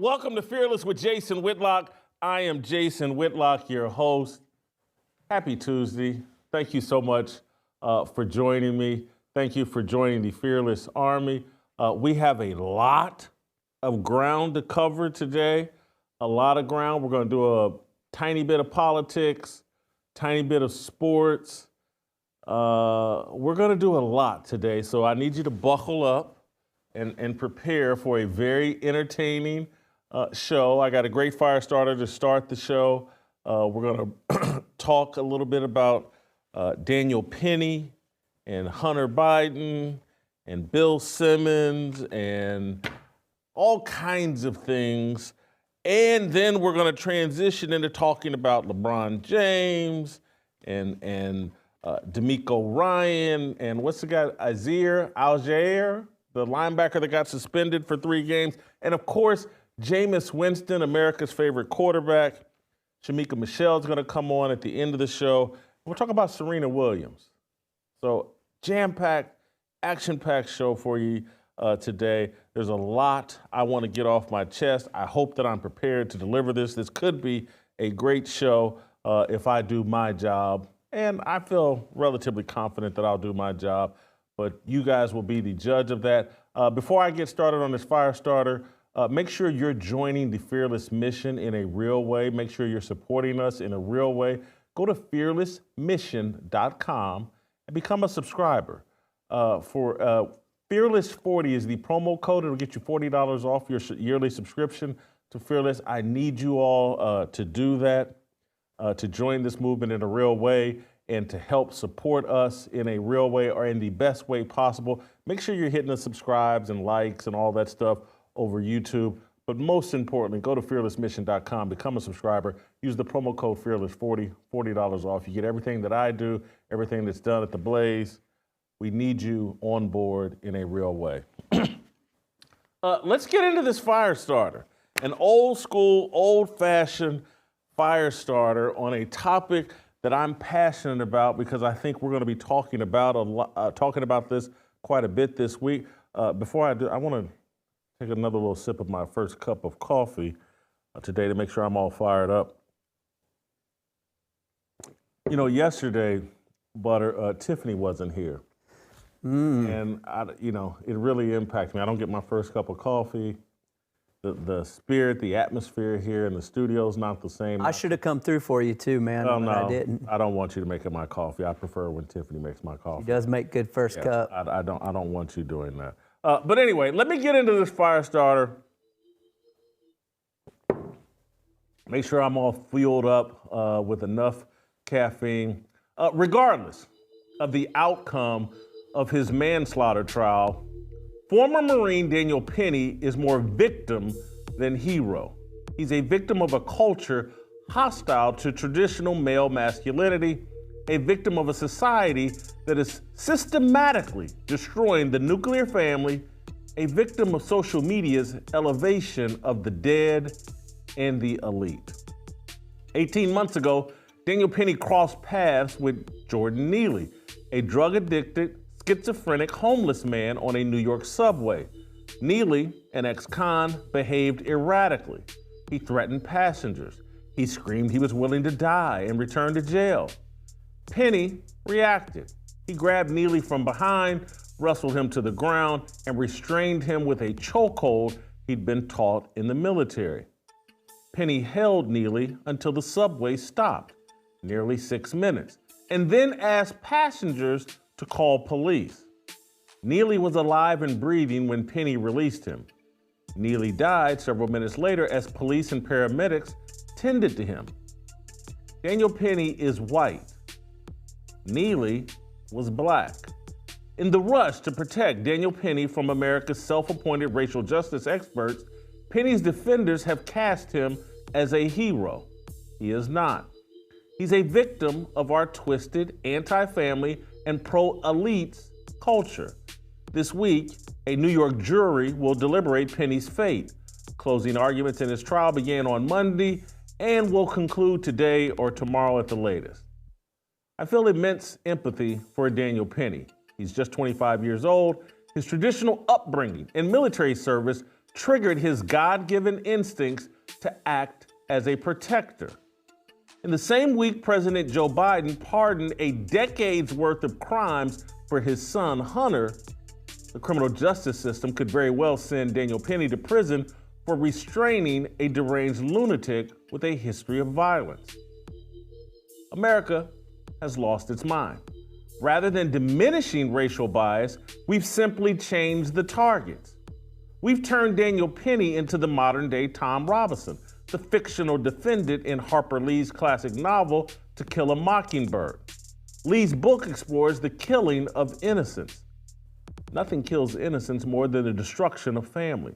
Welcome to Fearless with Jason Whitlock. I am Jason Whitlock, your host. Happy Tuesday. Thank you so much for joining me. Thank you for joining the Fearless Army. We have a lot of ground to cover today, a lot of ground. We're going to do a tiny bit of politics, tiny bit of sports. We're going to do a lot today, so I need you to buckle up and prepare for a very entertaining show. I got a great fire starter to start the show. We're going to talk a little bit about Daniel Penny and Hunter Biden and Bill Simmons and all kinds of things. And then we're going to transition into talking about LeBron James and Demeco Ryan and what's the guy, Algier, the linebacker that got suspended for 3 games. And of course, Jameis Winston, America's favorite quarterback. Shemeka Michelle's going to come on at the end of the show. We'll talk about Serena Williams. So jam-packed, action-packed show for you today. There's a lot I want to get off my chest. I hope that I'm prepared to deliver this. This could be a great show if I do my job. And I feel relatively confident that I'll do my job. But you guys will be the judge of that. Before I get started on this fire starter, make sure you're joining the Fearless mission in a real way. Make sure you're supporting us in a real way. Go to fearlessmission.com and become a subscriber. For Fearless40 is the promo code. It'll get you $40 off your yearly subscription to Fearless. I need you all to do that, to join this movement in a real way and to help support us in a real way or in the best way possible. Make sure you're hitting the subscribes and likes and all that stuff over YouTube. But most importantly, go to fearlessmission.com, become a subscriber, use the promo code Fearless40, $40 off. You get everything that I do, everything that's done at the Blaze. We need you on board in a real way. Let's get into this fire starter, an old school, old fashioned fire starter on a topic that I'm passionate about because I think we're going to be talking about this quite a bit this week. Before I do, I want to take another little sip of my first cup of coffee today to make sure I'm all fired up. You know, yesterday, Tiffany wasn't here. And, it really impacted me. I don't get my first cup of coffee. The spirit, the atmosphere here in the studio is not the same. I should have come through for you too, man, but I didn't. I don't want you to make my coffee. I prefer when Tiffany makes my coffee. She does make good first cup. I don't want you doing that. But anyway, let me get into this fire starter. Make sure I'm all fueled up with enough caffeine. Regardless of the outcome of his manslaughter trial, former Marine Daniel Penny is more victim than hero. He's a victim of a culture hostile to traditional male masculinity, a victim of a society that is systematically destroying the nuclear family, a victim of social media's elevation of the dead and the elite. 18 months ago, Daniel Penny crossed paths with Jordan Neely, a drug-addicted, schizophrenic homeless man on a New York subway. Neely, an ex-con, behaved erratically. He threatened passengers. He screamed he was willing to die and return to jail. Penny reacted. He grabbed Neely from behind, wrestled him to the ground, and restrained him with a chokehold he'd been taught in the military. Penny held Neely until the subway stopped, nearly 6 minutes, and then asked passengers to call police. Neely was alive and breathing when Penny released him. Neely died several minutes later as police and paramedics tended to him. Daniel Penny is white. Neely was black. In the rush to protect Daniel Penny from America's self-appointed racial justice experts, Penny's defenders have cast him as a hero. He is not. He's a victim of our twisted, anti-family, and pro-elites culture. This week, a New York jury will deliberate Penny's fate. Closing arguments in his trial began on Monday and will conclude today or tomorrow at the latest. I feel immense empathy for Daniel Penny. He's just 25 years old. His traditional upbringing and military service triggered his God-given instincts to act as a protector. In the same week, President Joe Biden pardoned a decade's worth of crimes for his son, Hunter. The criminal justice system could very well send Daniel Penny to prison for restraining a deranged lunatic with a history of violence. America has lost its mind. Rather than diminishing racial bias, we've simply changed the targets. We've turned Daniel Penny into the modern-day Tom Robinson, the fictional defendant in Harper Lee's classic novel, To Kill a Mockingbird. Lee's book explores the killing of innocence. Nothing kills innocence more than the destruction of family.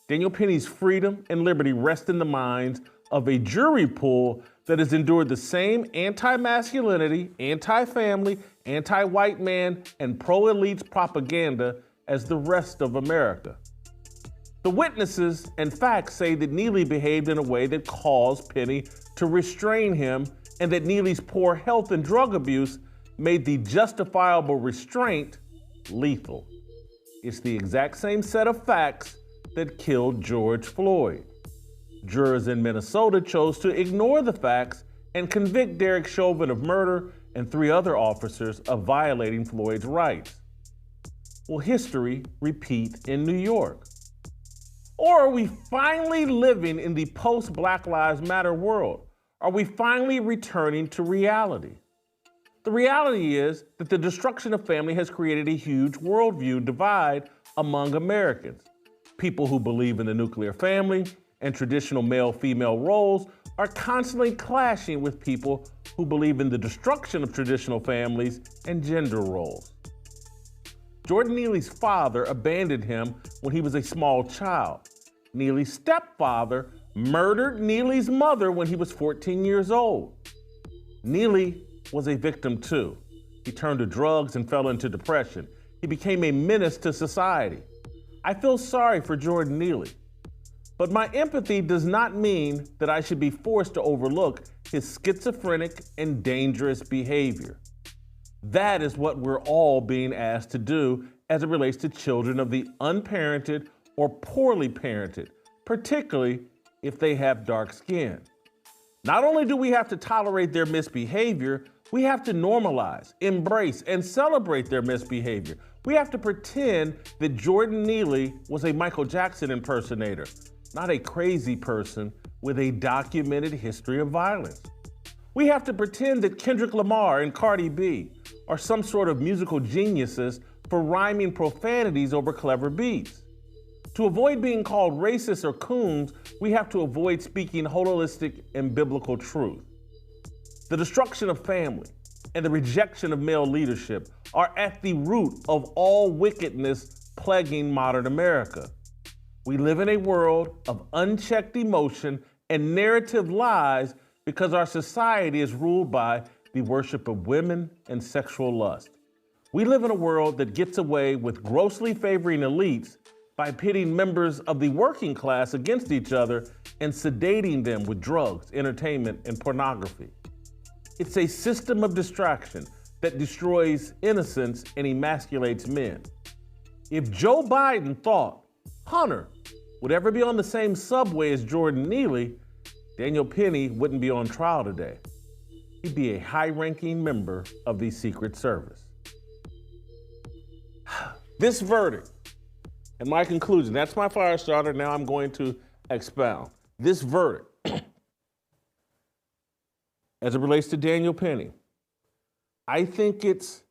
Daniel Penny's freedom and liberty rest in the minds of a jury pool that has endured the same anti-masculinity, anti-family, anti-white man, and pro-elites propaganda as the rest of America. The witnesses and facts say that Neely behaved in a way that caused Penny to restrain him, and that Neely's poor health and drug abuse made the justifiable restraint lethal. It's the exact same set of facts that killed George Floyd. Jurors in Minnesota chose to ignore the facts and convict Derek Chauvin of murder and 3 other officers of violating Floyd's rights. Will history repeat in New York? Or are we finally living in the post-Black Lives Matter world? Are we finally returning to reality? The reality is that the destruction of family has created a huge worldview divide among Americans. People who believe in the nuclear family and traditional male-female roles are constantly clashing with people who believe in the destruction of traditional families and gender roles. Jordan Neely's father abandoned him when he was a small child. Neely's stepfather murdered Neely's mother when he was 14 years old. Neely was a victim too. He turned to drugs and fell into depression. He became a menace to society. I feel sorry for Jordan Neely, but my empathy does not mean that I should be forced to overlook his schizophrenic and dangerous behavior. That is what we're all being asked to do as it relates to children of the unparented or poorly parented, particularly if they have dark skin. Not only do we have to tolerate their misbehavior, we have to normalize, embrace, and celebrate their misbehavior. We have to pretend that Jordan Neely was a Michael Jackson impersonator, not a crazy person with a documented history of violence. We have to pretend that Kendrick Lamar and Cardi B are some sort of musical geniuses for rhyming profanities over clever beats. To avoid being called racist or coons, we have to avoid speaking holistic and biblical truth. The destruction of family and the rejection of male leadership are at the root of all wickedness plaguing modern America. We live in a world of unchecked emotion and narrative lies because our society is ruled by the worship of women and sexual lust. We live in a world that gets away with grossly favoring elites by pitting members of the working class against each other and sedating them with drugs, entertainment, and pornography. It's a system of distraction that destroys innocence and emasculates men. If Joe Biden thought Hunter would ever be on the same subway as Jordan Neely, Daniel Penny wouldn't be on trial today. He'd be a high-ranking member of the Secret Service. This verdict, and my conclusion, that's my fire starter, now I'm going to expound. This verdict, as it relates to Daniel Penny, I think it's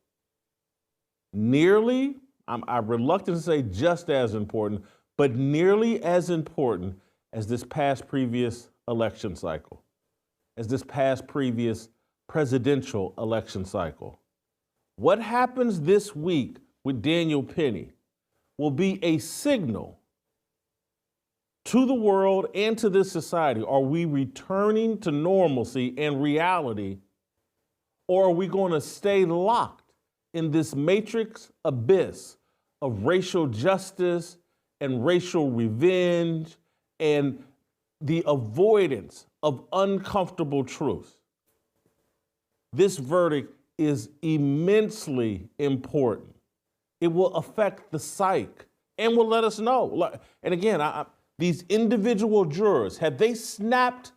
nearly, I'm reluctant to say just as important, but nearly as important as this past previous election cycle, as this past previous presidential election cycle. What happens this week with Daniel Penny will be a signal to the world and to this society. Are we returning to normalcy and reality, or are we going to stay locked in this matrix abyss of racial justice and racial revenge and the avoidance of uncomfortable truth? This verdict is immensely important. It will affect the psyche and will let us know. And again, these individual jurors, have they snapped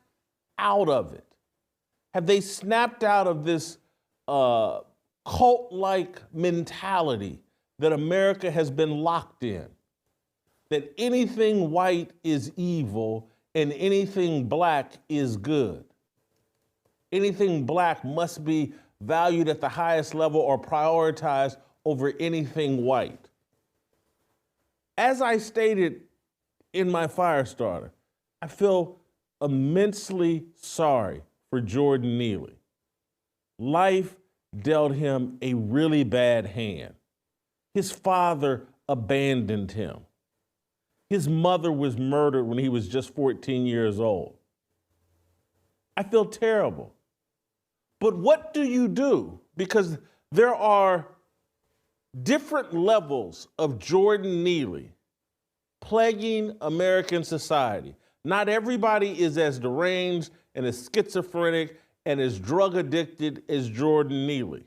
out of it? Have they snapped out of this cult-like mentality that America has been locked in? That anything white is evil and anything black is good. Anything black must be valued at the highest level or prioritized over anything white. As I stated in my Firestarter, I feel immensely sorry for Jordan Neely. Life dealt him a really bad hand. His father abandoned him. His mother was murdered when he was just 14 years old. I feel terrible. But what do you do? Because there are different levels of Jordan Neely plaguing American society. Not everybody is as deranged and as schizophrenic and as drug addicted as Jordan Neely.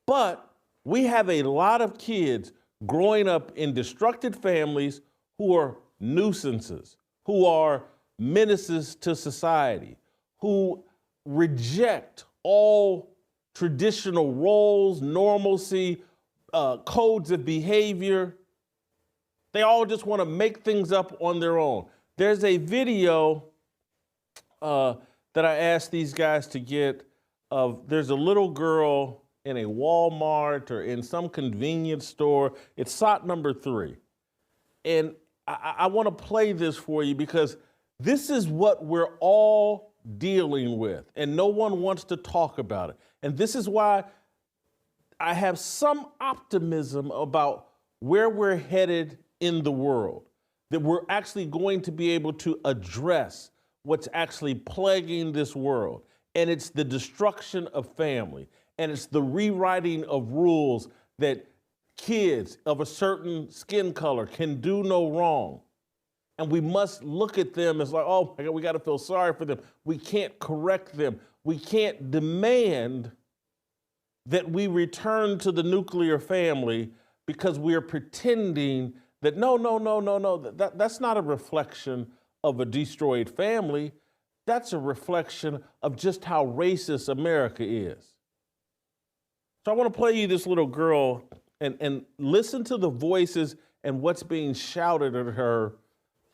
But we have a lot of kids growing up in destructive families who are nuisances, who are menaces to society, who reject all traditional roles, normalcy, codes of behavior. They all just want to make things up on their own. There's a video that I asked these guys to get of, there's a little girl in a Walmart or in some convenience store. It's SOT number 3. And I want to play this for you because this is what we're all dealing with, and no one wants to talk about it. And this is why I have some optimism about where we're headed in the world, that we're actually going to be able to address what's actually plaguing this world. And it's the destruction of family. And it's the rewriting of rules that kids of a certain skin color can do no wrong. And we must look at them as like, oh my God, we got to feel sorry for them. We can't correct them. We can't demand that we return to the nuclear family because we are pretending that that's not a reflection of a destroyed family. That's a reflection of just how racist America is. So I want to play you this little girl and listen to the voices and what's being shouted at her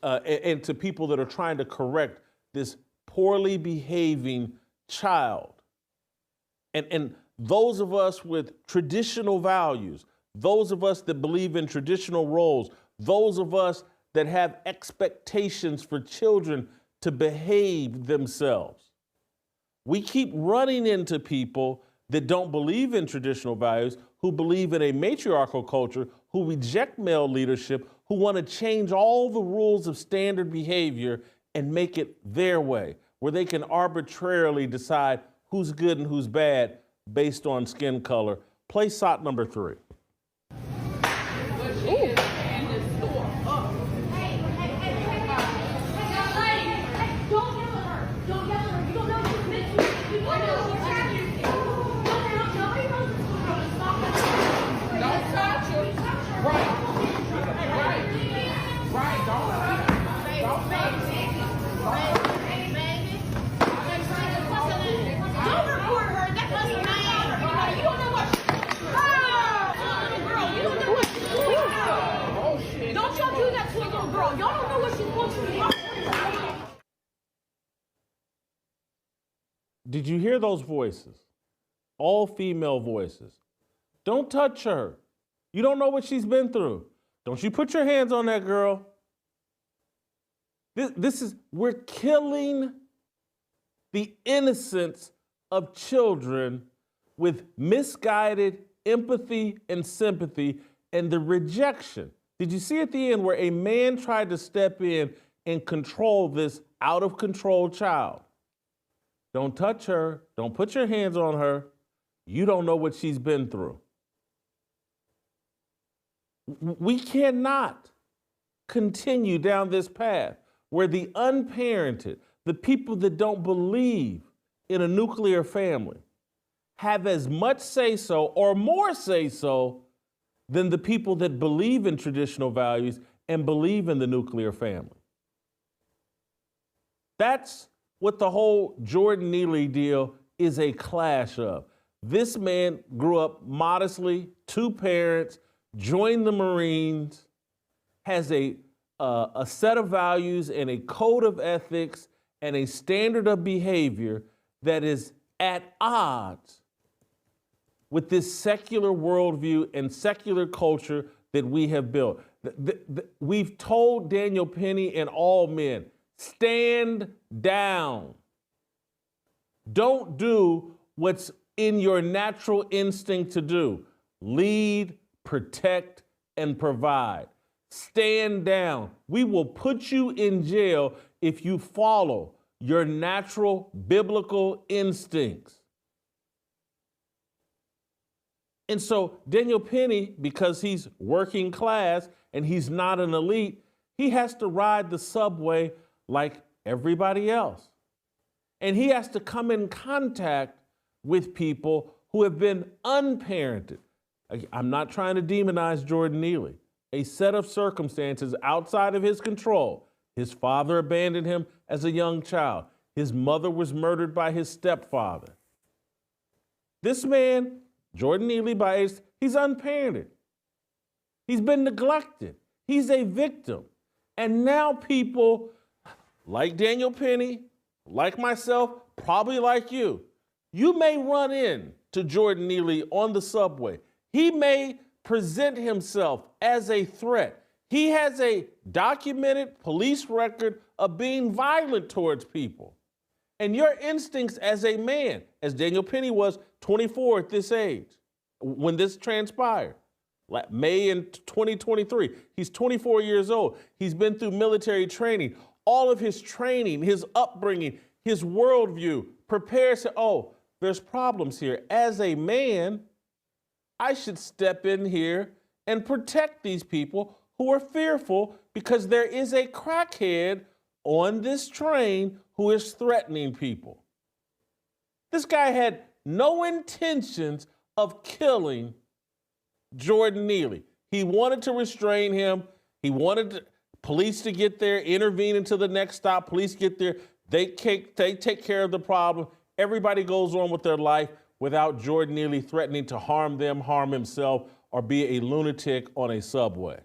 and to people that are trying to correct this poorly behaving child. And those of us with traditional values, those of us that believe in traditional roles, those of us that have expectations for children to behave themselves. We keep running into people that don't believe in traditional values, who believe in a matriarchal culture, who reject male leadership, who want to change all the rules of standard behavior and make it their way, where they can arbitrarily decide who's good and who's bad based on skin color. Play SOT number 3. Did you hear those voices? All female voices. Don't touch her. You don't know what she's been through. Don't you put your hands on that girl. We're killing the innocence of children with misguided empathy and sympathy and the rejection. Did you see at the end where a man tried to step in and control this out of control child? Don't touch her. Don't put your hands on her. You don't know what she's been through. We cannot continue down this path where the unparented, the people that don't believe in a nuclear family, have as much say-so or more say-so than the people that believe in traditional values and believe in the nuclear family. That's what the whole Jordan Neely deal is a clash of. This man grew up modestly, 2 parents, joined the Marines, has a set of values and a code of ethics and a standard of behavior that is at odds with this secular worldview and secular culture that we have built. We've told Daniel Penny and all men, stand down. Don't do what's in your natural instinct to do. Lead, protect, and provide. Stand down. We will put you in jail if you follow your natural biblical instincts. And so Daniel Penny, because he's working class and he's not an elite, he has to ride the subway like everybody else. And he has to come in contact with people who have been unparented. I'm not trying to demonize Jordan Neely. A set of circumstances outside of his control. His father abandoned him as a young child. His mother was murdered by his stepfather. This man, Jordan Neely by age, he's unparented. He's been neglected. He's a victim. And now people like Daniel Penny, like myself, probably like you may run in to Jordan Neely on the subway. He may present himself as a threat. He has a documented police record of being violent towards people. And your instincts as a man, as Daniel Penny was 24 at this age, when this transpired, like May in 2023, he's 24 years old. He's been through military training. All of his training, his upbringing, his worldview prepares to, oh, there's problems here. As a man, I should step in here and protect these people who are fearful because there is a crackhead on this train who is threatening people. This guy had no intentions of killing Jordan Neely. He wanted to restrain him. He wanted police to get there, intervene until the next stop. Police get there. They take care of the problem. Everybody goes on with their life without Jordan Neely threatening to harm them, harm himself, or be a lunatic on a subway.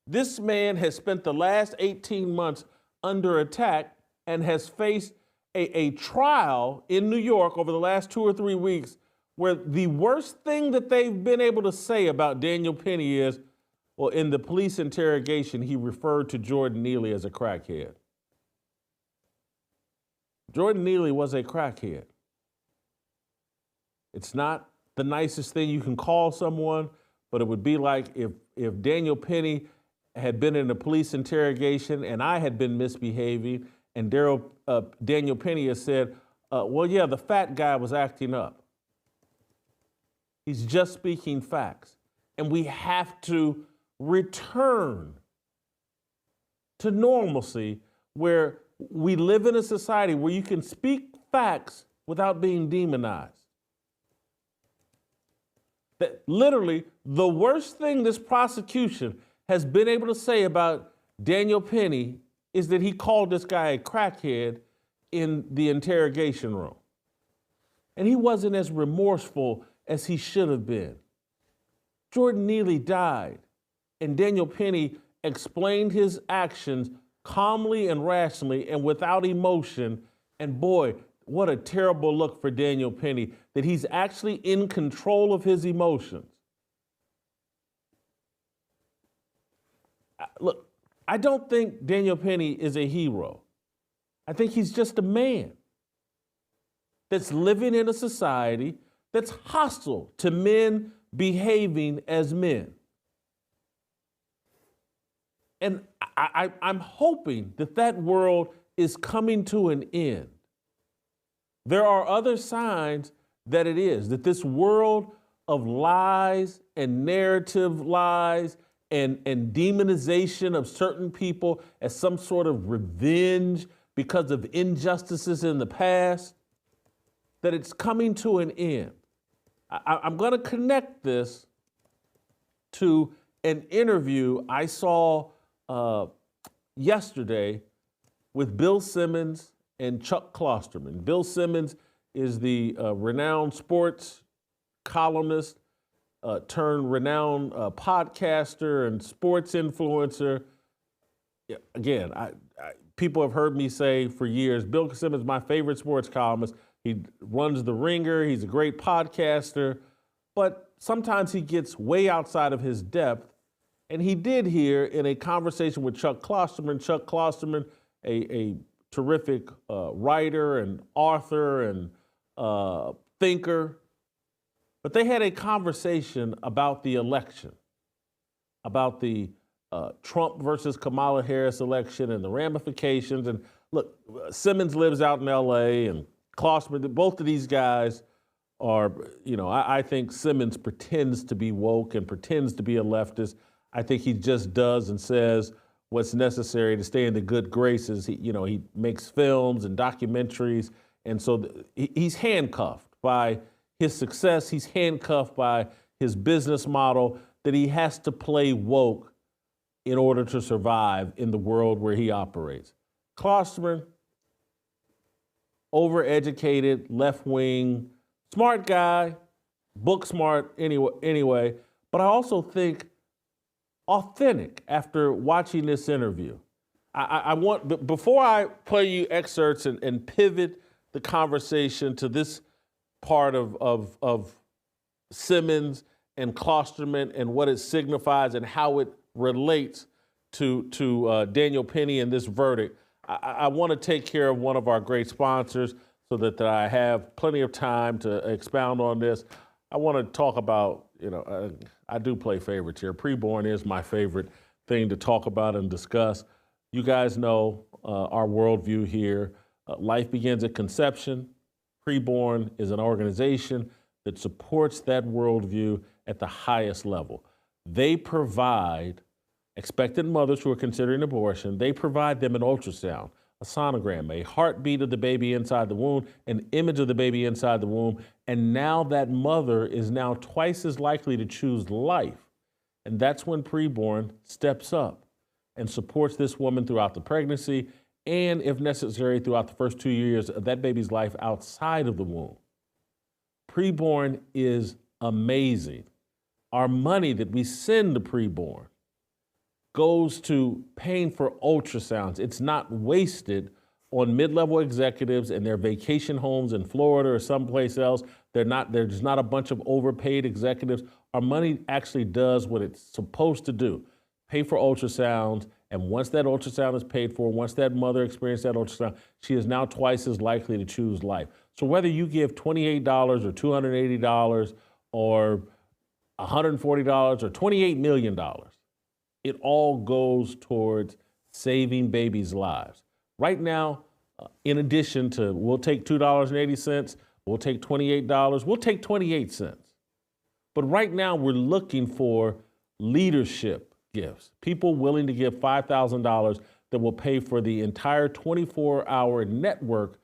This man has spent the last 18 months under attack and has faced a trial in New York over the last 2 or 3 weeks where the worst thing that they've been able to say about Daniel Penny is, well, in the police interrogation, he referred to Jordan Neely as a crackhead. Jordan Neely was a crackhead. It's not the nicest thing you can call someone, but it would be like if Daniel Penny had been in a police interrogation and I had been misbehaving and Daniel Penny has said, well, yeah, the fat guy was acting up. He's just speaking facts. And we have to return to normalcy where we live in a society where you can speak facts without being demonized. That literally the worst thing this prosecution has been able to say about Daniel Penny is that he called this guy a crackhead in the interrogation room. And he wasn't as remorseful as he should have been. Jordan Neely died, and Daniel Penny explained his actions calmly and rationally and without emotion. And boy, what a terrible look for Daniel Penny that he's actually in control of his emotions. Look, I don't think Daniel Penny is a hero. I think he's just a man that's living in a society that's hostile to men behaving as men. And I'm hoping that world is coming to an end. There are other signs that it is, that this world of lies and narrative lies and demonization of certain people as some sort of revenge because of injustices in the past, that it's coming to an end. I'm going to connect this to an interview I saw yesterday with Bill Simmons and Chuck Klosterman. Bill Simmons is the renowned sports columnist turned renowned podcaster and sports influencer. Yeah, again, people have heard me say for years, Bill Simmons is my favorite sports columnist. He runs The Ringer. He's a great podcaster, but sometimes he gets way outside of his depth. And he did here in a conversation with Chuck Klosterman. Chuck Klosterman, a terrific writer and author and thinker. But they had a conversation about the election, about the Trump versus Kamala Harris election and the ramifications. And look, Simmons lives out in L.A. and Klosterman, both of these guys are, I think Simmons pretends to be woke and pretends to be a leftist. I think he just does and says what's necessary to stay in the good graces. He makes films and documentaries. And so he's handcuffed by his success. He's handcuffed by his business model that he has to play woke in order to survive in the world where he operates. Klosterman, overeducated, left-wing, smart guy, book smart anyway, but I also think authentic after watching this interview. I want, before I play you excerpts and pivot the conversation to this part of Simmons and Klosterman and what it signifies and how it relates to Daniel Penny and this verdict, I want to take care of one of our great sponsors so that I have plenty of time to expound on this. I want to talk about, I do play favorites here. Preborn is my favorite thing to talk about and discuss. You guys know our worldview here. Life begins at conception. Preborn is an organization that supports that worldview at the highest level. They provide expectant mothers who are considering abortion, they provide them an ultrasound, a sonogram, a heartbeat of the baby inside the womb, an image of the baby inside the womb, and now that mother is now twice as likely to choose life. And that's when Preborn steps up and supports this woman throughout the pregnancy and, if necessary, throughout the first 2 years of that baby's life outside of the womb. Preborn is amazing. Our money that we send to Preborn goes to paying for ultrasounds. It's not wasted on mid-level executives and their vacation homes in Florida or someplace else. There's not a bunch of overpaid executives. Our money actually does what it's supposed to do, pay for ultrasounds. And once that ultrasound is paid for, once that mother experienced that ultrasound, she is now twice as likely to choose life. So whether you give $28 or $280 or $140 or $28 million, it all goes towards saving babies' lives. Right now, in addition to, we'll take $2.80, we'll take $28, we'll take 28 cents. But right now, we're looking for leadership gifts, people willing to give $5,000 that will pay for the entire 24-hour network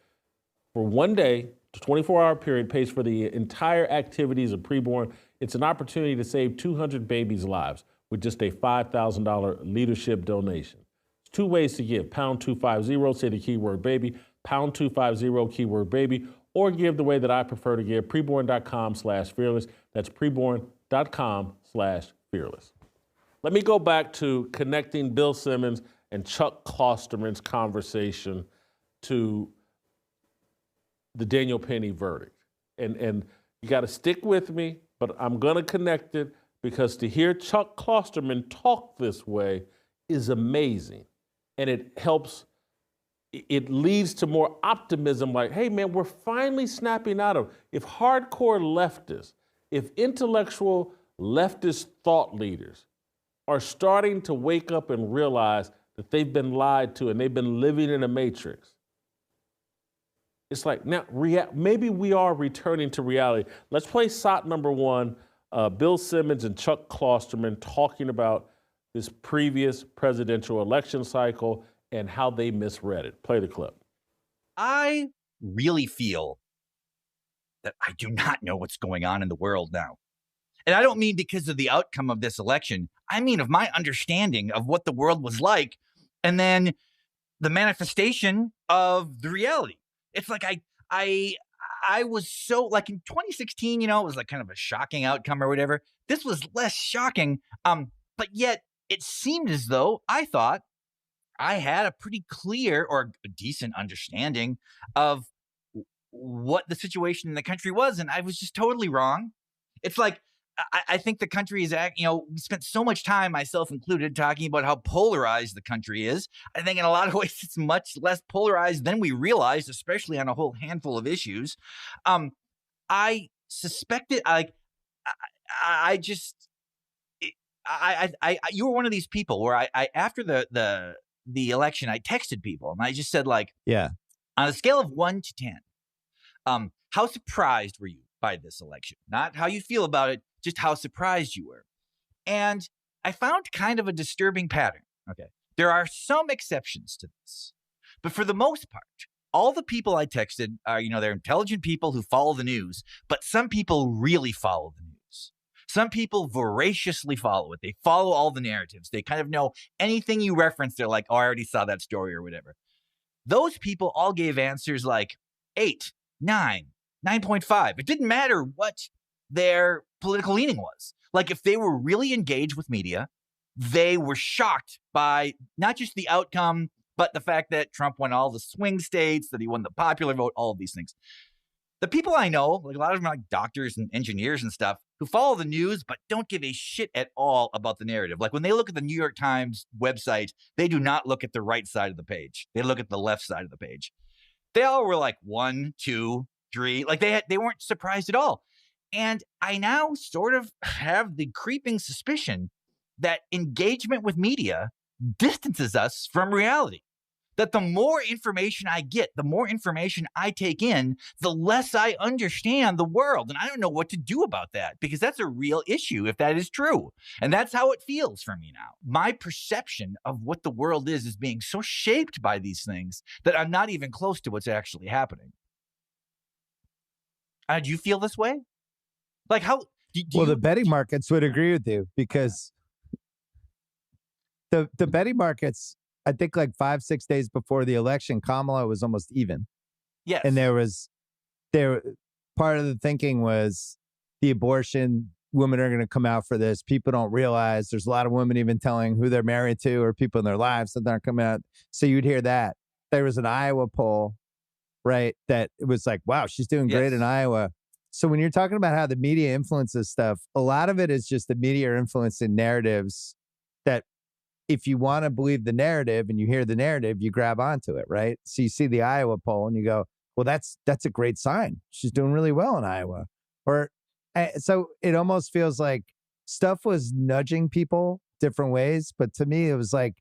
for one day. The 24-hour period pays for the entire activities of Preborn. It's an opportunity to save 200 babies' lives with just a $5,000 leadership donation. There's two ways to give. Pound 250, say the keyword baby, pound 250, keyword baby, or give the way that I prefer to give, preborn.com/fearless. That's preborn.com/fearless. Let me go back to connecting Bill Simmons and Chuck Klosterman's conversation to the Daniel Penny verdict. And you got to stick with me, but I'm going to connect it because to hear Chuck Klosterman talk this way is amazing. And it helps, it leads to more optimism like, hey man, we're finally snapping out of, if hardcore leftists, if intellectual leftist thought leaders are starting to wake up and realize that they've been lied to and they've been living in a matrix, it's like, now, maybe we are returning to reality. Let's play SOT number one, Bill Simmons and Chuck Klosterman talking about this previous presidential election cycle and how they misread it. Play the clip. I really feel that I do not know what's going on in the world now. And I don't mean because of the outcome of this election. I mean of my understanding of what the world was like, and then the manifestation of the reality. It's like I was so, like, in 2016, it was like kind of a shocking outcome or whatever. This was less shocking, but yet it seemed as though I thought I had a pretty clear or a decent understanding of what the situation in the country was, and I was just totally wrong. It's like, I think the country is, we spent so much time, myself included, talking about how polarized the country is. I think in a lot of ways it's much less polarized than we realized, especially on a whole handful of issues. I suspected, you were one of these people where I after the election, I texted people and I just said, like, yeah, on a scale of 1 to 10, how surprised were you by this election? Not how you feel about it, just how surprised you were. And I found kind of a disturbing pattern. Okay. There are some exceptions to this, but for the most part, all the people I texted are, they're intelligent people who follow the news, but some people really follow the news. Some people voraciously follow it. They follow all the narratives. They kind of know anything you reference. They're like, oh, I already saw that story or whatever. Those people all gave answers like 8, 9, 9.5. It didn't matter what their political leaning was. Like, if they were really engaged with media, they were shocked by not just the outcome, but the fact that Trump won all the swing states, that he won the popular vote, all of these things. The people I know, like a lot of them are like doctors and engineers and stuff, who follow the news but don't give a shit at all about the narrative. Like, when they look at the New York Times website, they do not look at the right side of the page. They look at the left side of the page. They all were like 1, 2, 3. Like, they weren't surprised at all. And I now sort of have the creeping suspicion that engagement with media distances us from reality. That the more information I get, the more information I take in, the less I understand the world. And I don't know what to do about that, because that's a real issue if that is true. And that's how it feels for me now. My perception of what the world is being so shaped by these things that I'm not even close to what's actually happening. Do you feel this way? Like, how? The betting markets would agree with you, because the betting markets, I think like 5-6 days before the election, Kamala was almost even. Yes. And part of the thinking was the abortion, women are going to come out for this. People don't realize there's a lot of women even telling who they're married to or people in their lives that aren't coming out. So you'd hear that. There was an Iowa poll, right, that it was like, wow, she's doing great in Iowa. So when you're talking about how the media influences stuff, a lot of it is just the media are influencing narratives that, if you want to believe the narrative and you hear the narrative, you grab onto it, right? So you see the Iowa poll and you go, well, that's a great sign. She's doing really well in Iowa. So it almost feels like stuff was nudging people different ways. But to me, it was like,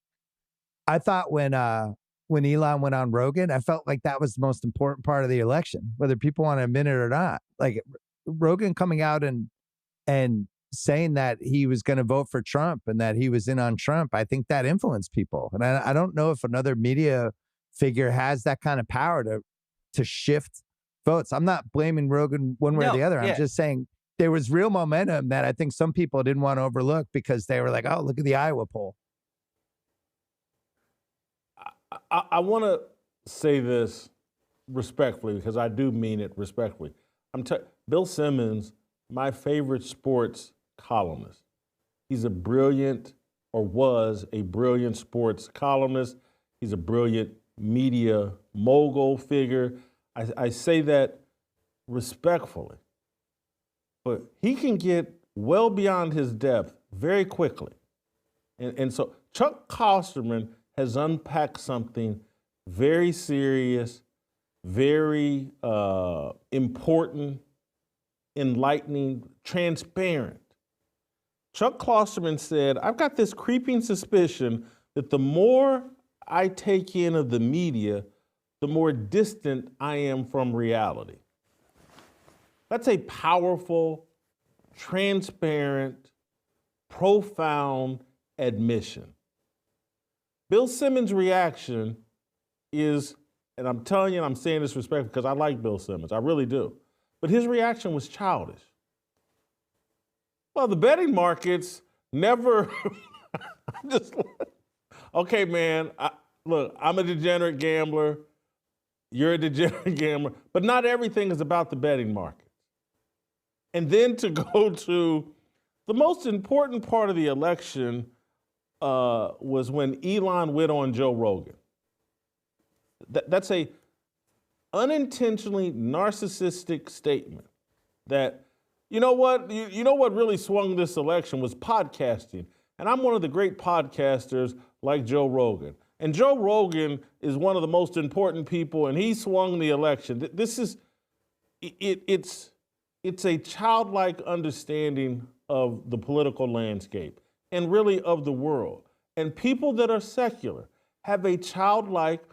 I thought when Elon went on Rogan, I felt like that was the most important part of the election, whether people want to admit it or not. Like, Rogan coming out and saying that he was going to vote for Trump and that he was in on Trump, I think that influenced people. And I don't know if another media figure has that kind of power to shift votes. I'm not blaming Rogan one way or the other. I'm just saying there was real momentum that I think some people didn't want to overlook, because they were like, oh, look at the Iowa poll. I want to say this respectfully, because I do mean it respectfully. Bill Simmons, my favorite sports columnist. He's a brilliant, or was a brilliant sports columnist. He's a brilliant media mogul figure. I say that respectfully. But he can get well beyond his depth very quickly. And so Chuck Klosterman has unpacked something very serious, very important, enlightening, transparent. Chuck Klosterman said, I've got this creeping suspicion that the more I take in of the media, the more distant I am from reality. That's a powerful, transparent, profound admission. Bill Simmons' reaction is, and I'm telling you, and I'm saying this respectfully because I like Bill Simmons, I really do. But his reaction was childish. Well, the betting markets never, I'm just like, okay, man, look, I'm a degenerate gambler. You're a degenerate gambler. But not everything is about the betting market. And then to go to the most important part of the election was when Elon went on Joe Rogan. That's a unintentionally narcissistic statement that, you know what really swung this election was podcasting. And I'm one of the great podcasters like Joe Rogan. And Joe Rogan is one of the most important people, and he swung the election. This is, it's a childlike understanding of the political landscape and really of the world. And people that are secular have a childlike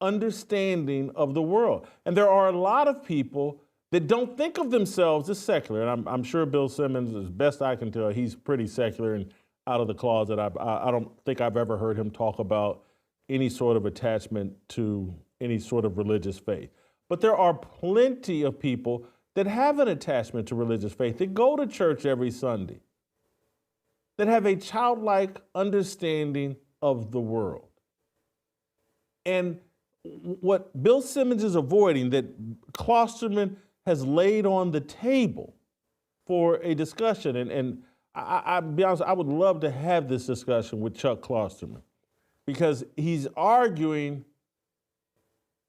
understanding of the world. And there are a lot of people that don't think of themselves as secular. And I'm sure Bill Simmons, as best I can tell, he's pretty secular and out of the closet. I don't think I've ever heard him talk about any sort of attachment to any sort of religious faith. But there are plenty of people that have an attachment to religious faith, that go to church every Sunday, that have a childlike understanding of the world. And what Bill Simmons is avoiding, that Klosterman has laid on the table for a discussion, and I'll be honest, I would love to have this discussion with Chuck Klosterman, because he's arguing,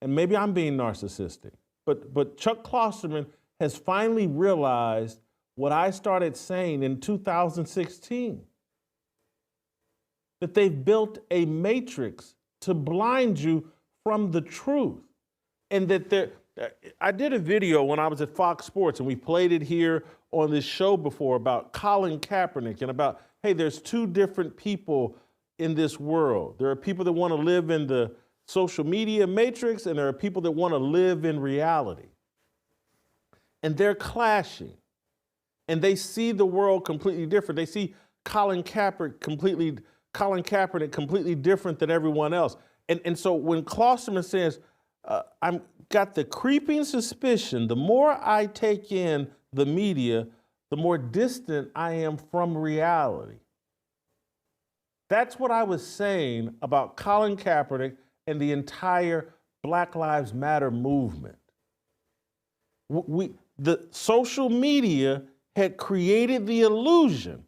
and maybe I'm being narcissistic, but Chuck Klosterman has finally realized what I started saying in 2016, that they've built a matrix to blind you from the truth. And that I did a video when I was at Fox Sports, and we played it here on this show before, about Colin Kaepernick and about, hey, there's two different people in this world. There are people that want to live in the social media matrix, and there are people that want to live in reality. And they're clashing. And they see the world completely different. They see Colin Kaepernick completely different than everyone else. And so when Klosterman says, I've got the creeping suspicion, the more I take in the media, the more distant I am from reality. That's what I was saying about Colin Kaepernick and the entire Black Lives Matter movement. The social media had created the illusion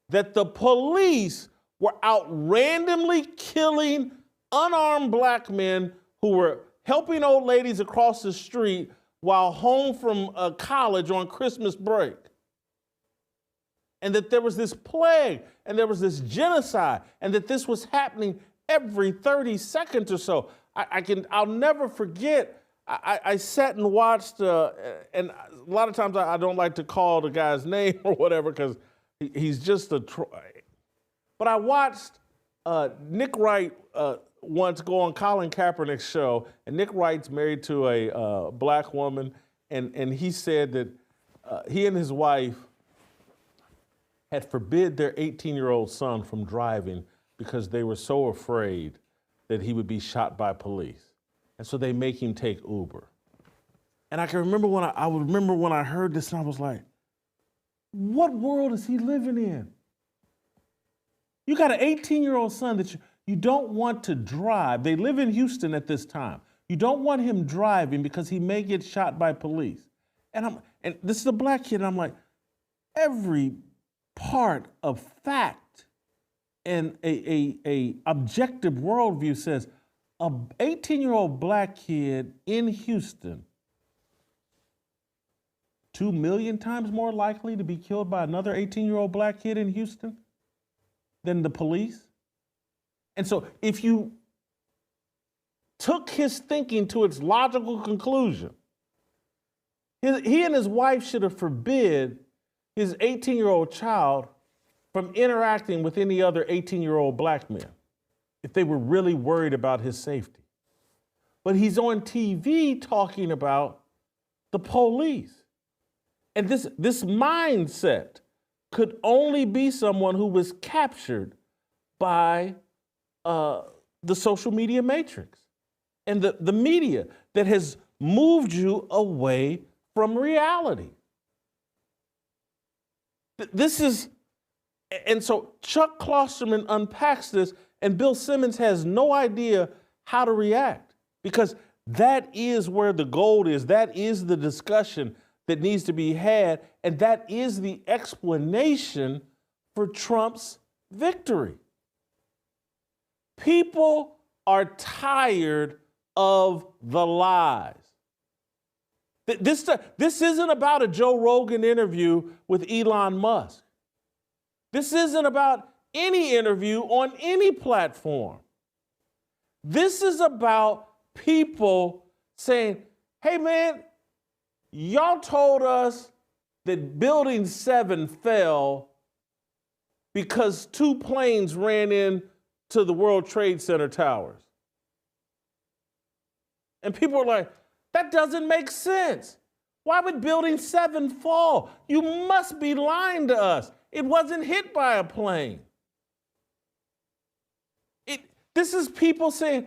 that the police were out randomly killing unarmed black men who were helping old ladies across the street while home from college on Christmas break. And that there was this plague, and there was this genocide, and that this was happening every 30 seconds or so. I'll never forget, I sat and watched, and a lot of times I don't like to call the guy's name or whatever, because he's just a troll. But I watched Nick Wright once go on Colin Kaepernick's show, and Nick Wright's married to a black woman, and he said that he and his wife had forbid their 18-year-old son from driving because they were so afraid that he would be shot by police. And so they make him take Uber. And I can remember when I heard this, and I was like, what world is he living in? You got an 18-year-old son that you don't want to drive. They live in Houston at this time. You don't want him driving because he may get shot by police. And this is a black kid, and I'm like, every part of fact and a objective worldview says a 18-year-old black kid in Houston 2 million times more likely to be killed by another 18-year-old black kid in Houston than the police. And so if you took his thinking to its logical conclusion, he and his wife should have forbid his 18-year-old child from interacting with any other 18-year-old black men if they were really worried about his safety. But he's on TV talking about the police. And this mindset could only be someone who was captured by the social media matrix and the media that has moved you away from reality. This is, and so Chuck Klosterman unpacks this, and Bill Simmons has no idea how to react, because that is where the gold is. That is the discussion that needs to be had, and that is the explanation for Trump's victory. People are tired of the lies. This isn't about a Joe Rogan interview with Elon Musk. This isn't about any interview on any platform. This is about people saying, hey man, y'all told us that Building 7 fell because 2 planes ran into the World Trade Center towers. And people are like, that doesn't make sense. Why would Building 7 fall? You must be lying to us. It wasn't hit by a plane. This is people saying,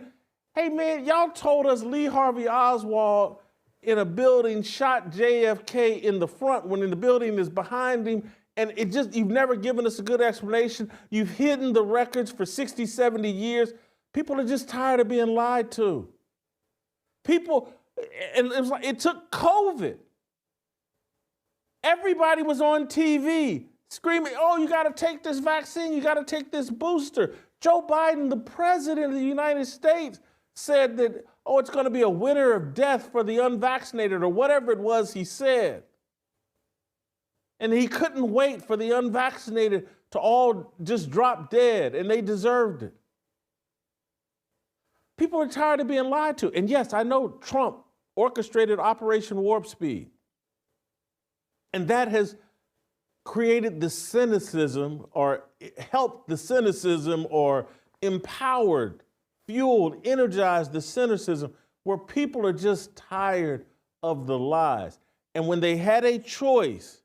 hey man, y'all told us Lee Harvey Oswald in a building shot JFK in the front when the building is behind him, and you've never given us a good explanation. You've hidden the records for 60, 70 years. People are just tired of being lied to. People, and it was like, it took COVID. Everybody was on TV screaming, oh, you got to take this vaccine, you got to take this booster. Joe Biden, the president of the United States, said that, oh, it's going to be a winter of death for the unvaccinated, or whatever it was he said. And he couldn't wait for the unvaccinated to all just drop dead, and they deserved it. People are tired of being lied to. And yes, I know Trump orchestrated Operation Warp Speed. And that has created the cynicism, or helped the cynicism, or empowered, fueled, energized the cynicism, where people are just tired of the lies. And when they had a choice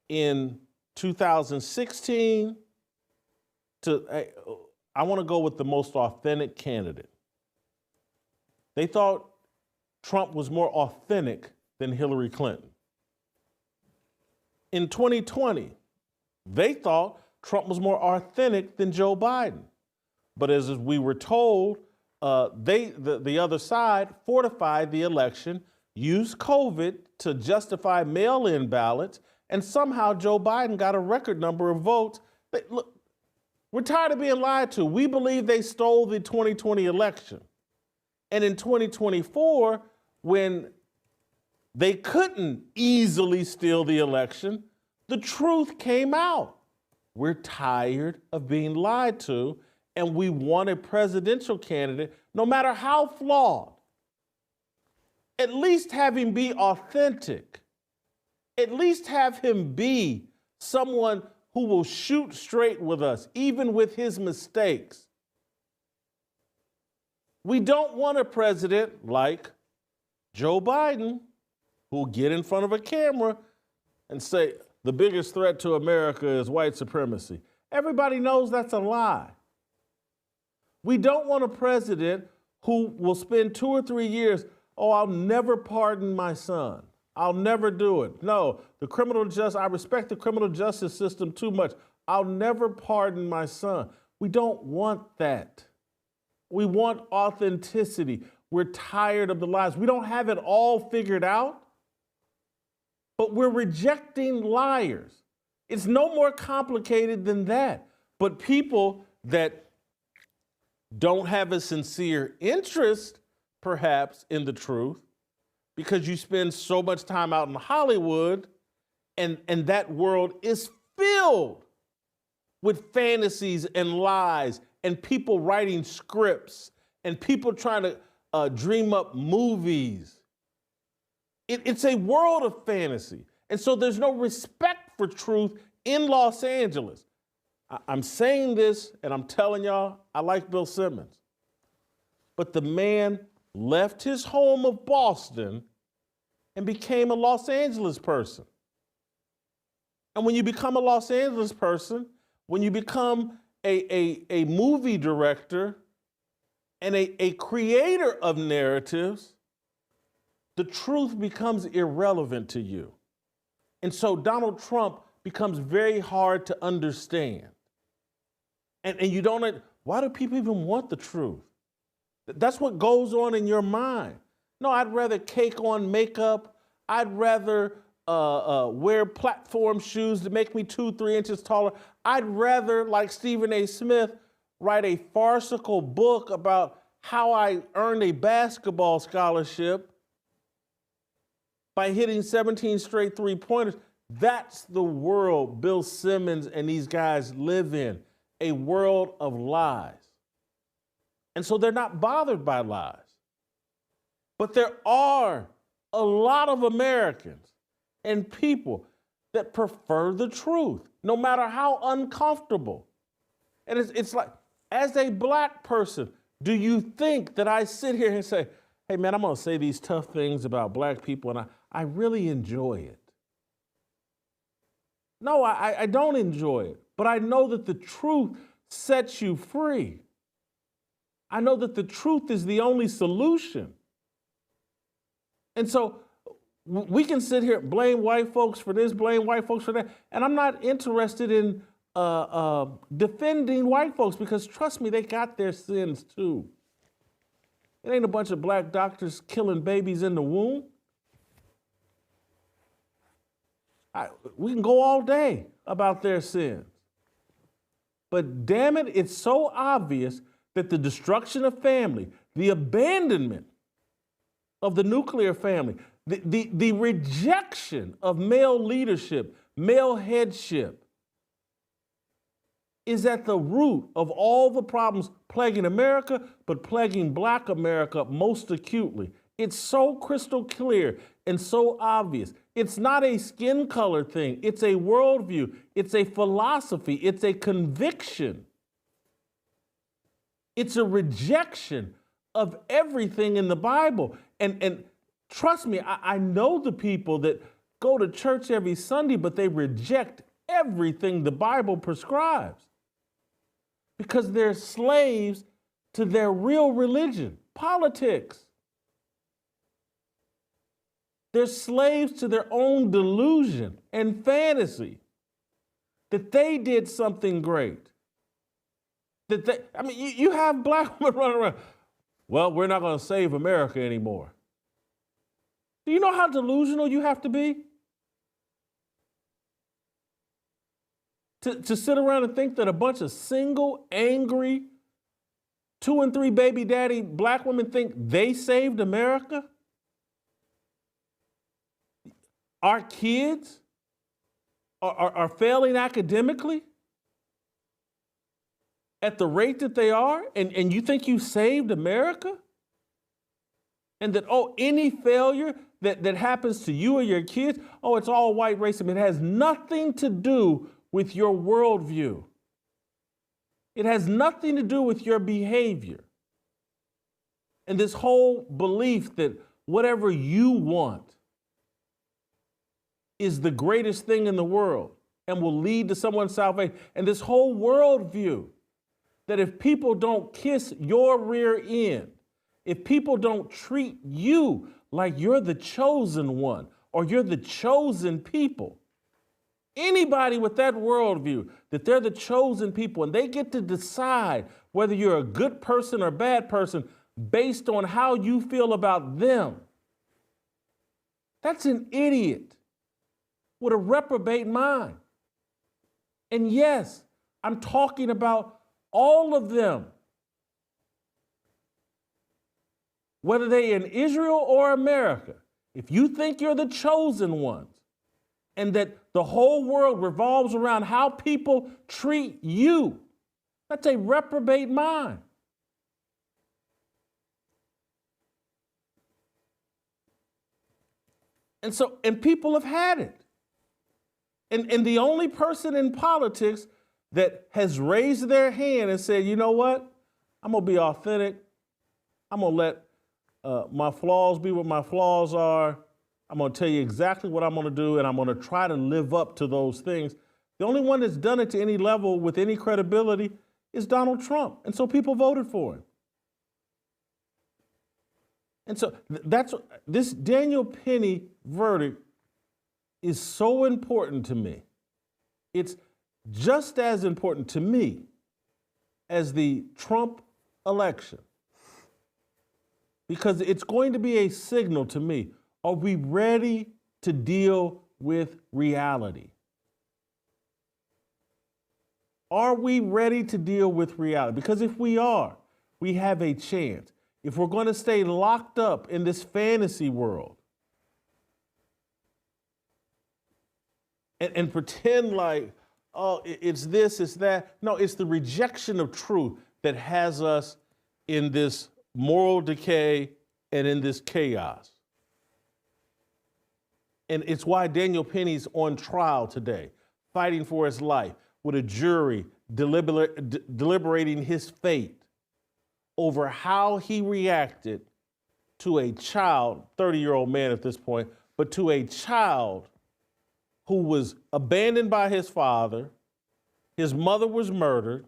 in 2016 I want to go with the most authentic candidate. They thought Trump was more authentic than Hillary Clinton. In 2020, they thought Trump was more authentic than Joe Biden. But as we were told, the other side fortified the election, used COVID to justify mail-in ballots, and somehow Joe Biden got a record number of votes. Look, we're tired of being lied to. We believe they stole the 2020 election. And in 2024, when they couldn't easily steal the election, the truth came out. We're tired of being lied to, and we want a presidential candidate, no matter how flawed. At least have him be authentic. At least have him be someone who will shoot straight with us, even with his mistakes. We don't want a president like Joe Biden, who will get in front of a camera and say, the biggest threat to America is white supremacy. Everybody knows that's a lie. We don't want a president who will spend 2 or 3 years, oh, I'll never pardon my son. I'll never do it. No, I respect the criminal justice system too much. I'll never pardon my son. We don't want that. We want authenticity. We're tired of the lies. We don't have it all figured out, but we're rejecting liars. It's no more complicated than that. But people that don't have a sincere interest, perhaps, in the truth, because you spend so much time out in Hollywood, and that world is filled with fantasies and lies, and people writing scripts, and people trying to dream up movies. It's a world of fantasy. And so there's no respect for truth in Los Angeles. I'm saying this, and I'm telling y'all, I like Bill Simmons. But the man left his home of Boston and became a Los Angeles person. And when you become a Los Angeles person, when you become a movie director and a creator of narratives, the truth becomes irrelevant to you. And so Donald Trump becomes very hard to understand. And you don't, why do people even want the truth? That's what goes on in your mind. No, I'd rather cake on makeup. I'd rather wear platform shoes to make me 2-3 inches taller. I'd rather, like Stephen A. Smith, write a farcical book about how I earned a basketball scholarship by hitting 17 straight three-pointers. That's the world Bill Simmons and these guys live in, a world of lies. And so they're not bothered by lies. But there are a lot of Americans and people that prefer the truth, no matter how uncomfortable. And it's like, as a black person, do you think that I sit here and say, hey man, I'm gonna say these tough things about black people and I really enjoy it? No, I don't enjoy it, but I know that the truth sets you free. I know that the truth is the only solution. And so we can sit here, blame white folks for this, blame white folks for that, and I'm not interested in defending white folks because trust me, they got their sins too. It ain't a bunch of black doctors killing babies in the womb. We can go all day about their sins. But damn it, it's so obvious that the destruction of family, the abandonment of the nuclear family, the rejection of male leadership, male headship, is at the root of all the problems plaguing America, but plaguing Black America most acutely. It's so crystal clear and so obvious. It's not a skin color thing. It's a worldview. It's a philosophy. It's a conviction. It's a rejection of everything in the Bible. And trust me, I know the people that go to church every Sunday, but they reject everything the Bible prescribes because they're slaves to their real religion, politics. They're slaves to their own delusion and fantasy that they did something great. You have black women running around, well, we're not going to save America anymore. Do you know how delusional you have to be? To sit around and think that a bunch of single, angry, 2 and 3 baby daddy black women think they saved America? Our kids are failing academically at the rate that they are, and you think you saved America? And that, any failure that happens to you or your kids, it's all white racism. It has nothing to do with your worldview. It has nothing to do with your behavior. And this whole belief that whatever you want is the greatest thing in the world and will lead to someone's salvation. And this whole worldview that if people don't kiss your rear end, if people don't treat you like you're the chosen one or you're the chosen people, anybody with that worldview, that they're the chosen people and they get to decide whether you're a good person or bad person based on how you feel about them, that's an idiot with a reprobate mind. And yes, I'm talking about all of them, whether they're in Israel or America. If you think you're the chosen ones and that the whole world revolves around how people treat you, that's a reprobate mind. And people have had it. And the only person in politics that has raised their hand and said, you know what, I'm going to be authentic. I'm going to let my flaws be what my flaws are. I'm going to tell you exactly what I'm going to do, and I'm going to try to live up to those things. The only one that's done it to any level with any credibility is Donald Trump. And so people voted for him. And so this Daniel Penny verdict is so important to me. It's just as important to me as the Trump election, because it's going to be a signal to me. Are we ready to deal with reality? Are we ready to deal with reality? Because if we are, we have a chance. If we're going to stay locked up in this fantasy world and pretend like, oh, it's this, it's that. No, it's the rejection of truth that has us in this moral decay and in this chaos. And it's why Daniel Penny's on trial today, fighting for his life, with a jury deliberating his fate over how he reacted to a child, 30-year-old man at this point, but to a child who was abandoned by his father. His mother was murdered.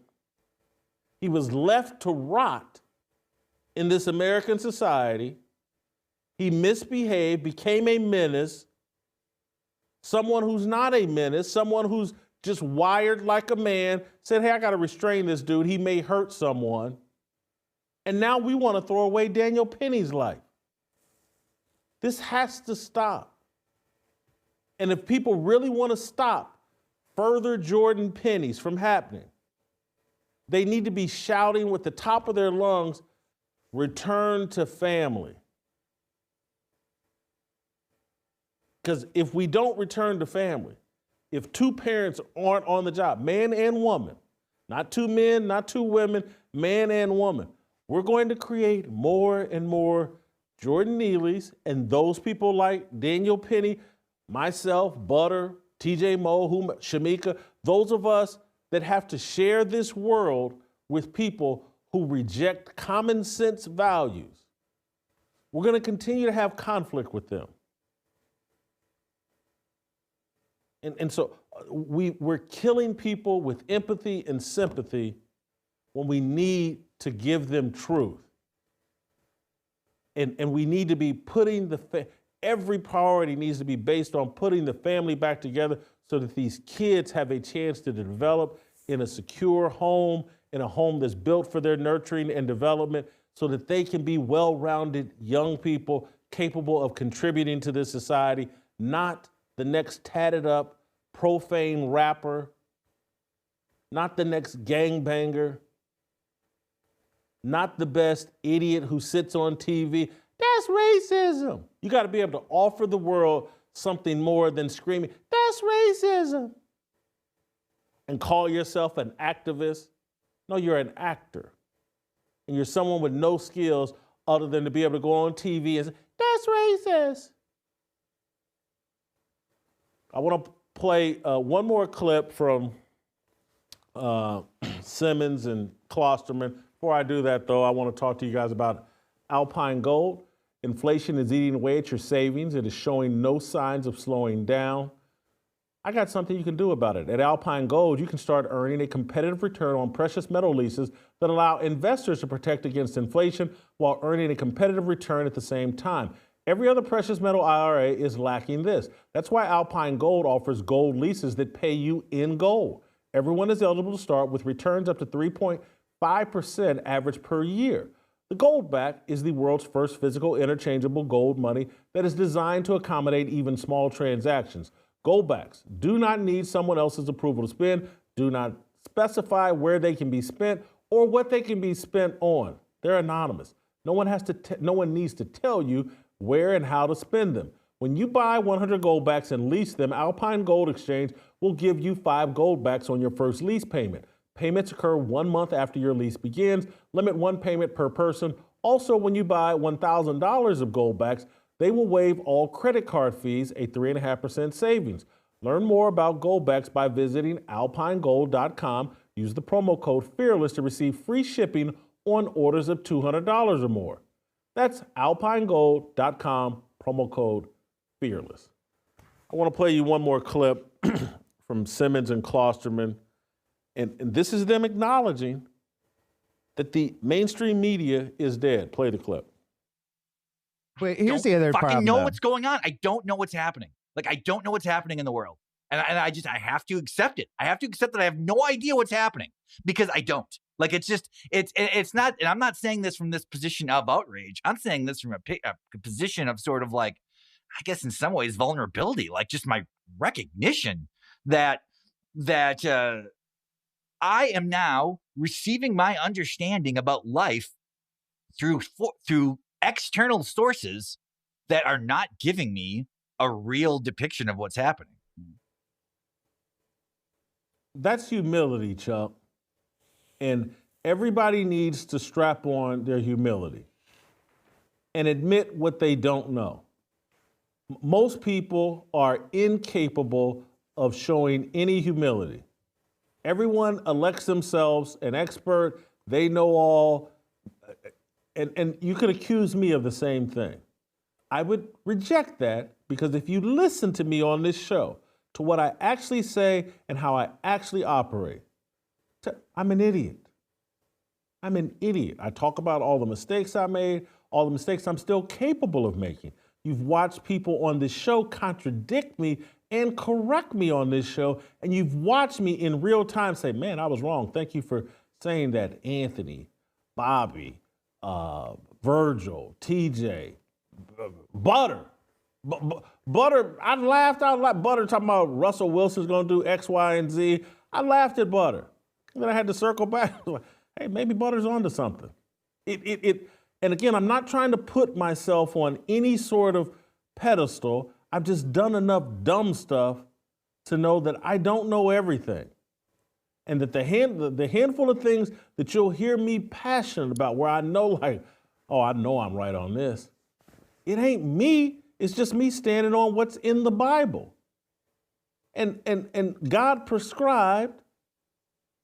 He was left to rot in this American society. He misbehaved, became a menace, someone who's not a menace, someone who's just wired like a man, said, hey, I got to restrain this dude. He may hurt someone. And now we want to throw away Daniel Penny's life. This has to stop. And if people really want to stop further Jordan Pennies from happening, they need to be shouting with the top of their lungs, return to family. Because if we don't return to family, if two parents aren't on the job, man and woman, not two men, not two women, man and woman, we're going to create more and more Jordan Neelys and those people like Daniel Penny, myself, Butter, TJ Moe, Shemeka, those of us that have to share this world with people who reject common sense values. We're going to continue to have conflict with them. And so we're killing people with empathy and sympathy when we need to give them truth. And we need to be putting every priority needs to be based on putting the family back together so that these kids have a chance to develop in a secure home, in a home that's built for their nurturing and development, so that they can be well-rounded young people capable of contributing to this society, not the next tatted up, profane rapper, not the next gangbanger, not the best idiot who sits on TV. That's racism. You got to be able to offer the world something more than screaming, that's racism, and call yourself an activist. No, you're an actor. And you're someone with no skills other than to be able to go on TV and say, that's racist. I want to play one more clip from Simmons and Klosterman. Before I do that, though, I want to talk to you guys about Alpine Gold. Inflation is eating away at your savings. It is showing no signs of slowing down. I got something you can do about it. At Alpine Gold, you can start earning a competitive return on precious metal leases that allow investors to protect against inflation while earning a competitive return at the same time. Every other precious metal IRA is lacking this. That's why Alpine Gold offers gold leases that pay you in gold. Everyone is eligible to start with returns up to 3.5% average per year. The Goldback is the world's first physical interchangeable gold money that is designed to accommodate even small transactions. Goldbacks do not need someone else's approval to spend, do not specify where they can be spent or what they can be spent on. They're anonymous. No one needs to tell you where and how to spend them. When you buy 100 Goldbacks and lease them, Alpine Gold Exchange will give you 5 Goldbacks on your first lease payment. Payments occur 1 month after your lease begins. Limit 1 payment per person. Also, when you buy $1,000 of Goldbacks, they will waive all credit card fees, a 3.5% savings. Learn more about Goldbacks by visiting alpinegold.com. Use the promo code FEARLESS to receive free shipping on orders of $200 or more. That's alpinegold.com, promo code FEARLESS. I want to play you one more clip from Simmons and Klosterman. And this is them acknowledging that the mainstream media is dead. Play the clip. Wait, here's the other fucking problem. know what's going on. I don't know what's happening. Like, I don't know what's happening in the world. And I have to accept it. I have to accept that I have no idea what's happening because I don't. Like, it's not, and I'm not saying this from this position of outrage. I'm saying this from a position of sort of like, I guess in some ways, vulnerability, like just my recognition that I am now receiving my understanding about life through external sources that are not giving me a real depiction of what's happening. That's humility, Chuck. And everybody needs to strap on their humility and admit what they don't know. Most people are incapable of showing any humility. Everyone elects themselves an expert. They know all. And you could accuse me of the same thing. I would reject that because if you listen to me on this show, to what I actually say and how I actually operate, I'm an idiot. I'm an idiot. I talk about all the mistakes I made, all the mistakes I'm still capable of making. You've watched people on this show contradict me and correct me on this show, and you've watched me in real time say, man, I was wrong. Thank you for saying that, Anthony, Bobby, Virgil, TJ, Butter. Butter, I laughed out loud. Butter talking about Russell Wilson's going to do X, Y, and Z. I laughed at Butter. And then I had to circle back. Hey, maybe Butter's onto something. And again, I'm not trying to put myself on any sort of pedestal. I've just done enough dumb stuff to know that I don't know everything. And that the handful of things that you'll hear me passionate about where I know like, oh, I know I'm right on this. It ain't me. It's just me standing on what's in the Bible. And God prescribed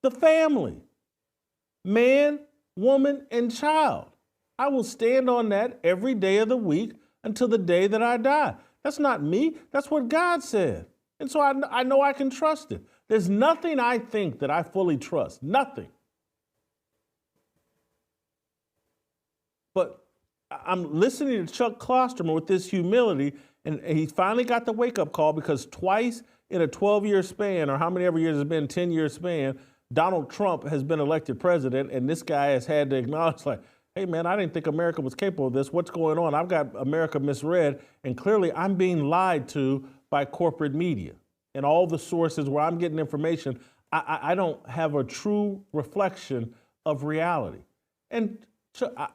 the family, man, woman, and child. I will stand on that every day of the week until the day that I die. That's not me. That's what God said. And so I know I can trust it. There's nothing I think that I fully trust. Nothing. But I'm listening to Chuck Klosterman with this humility, and he finally got the wake-up call because twice in a 12-year span, or how many ever years it's been, 10-year span, Donald Trump has been elected president, and this guy has had to acknowledge, like, hey, man, I didn't think America was capable of this. What's going on? I've got America misread, and clearly I'm being lied to by corporate media and all the sources where I'm getting information. I don't have a true reflection of reality. And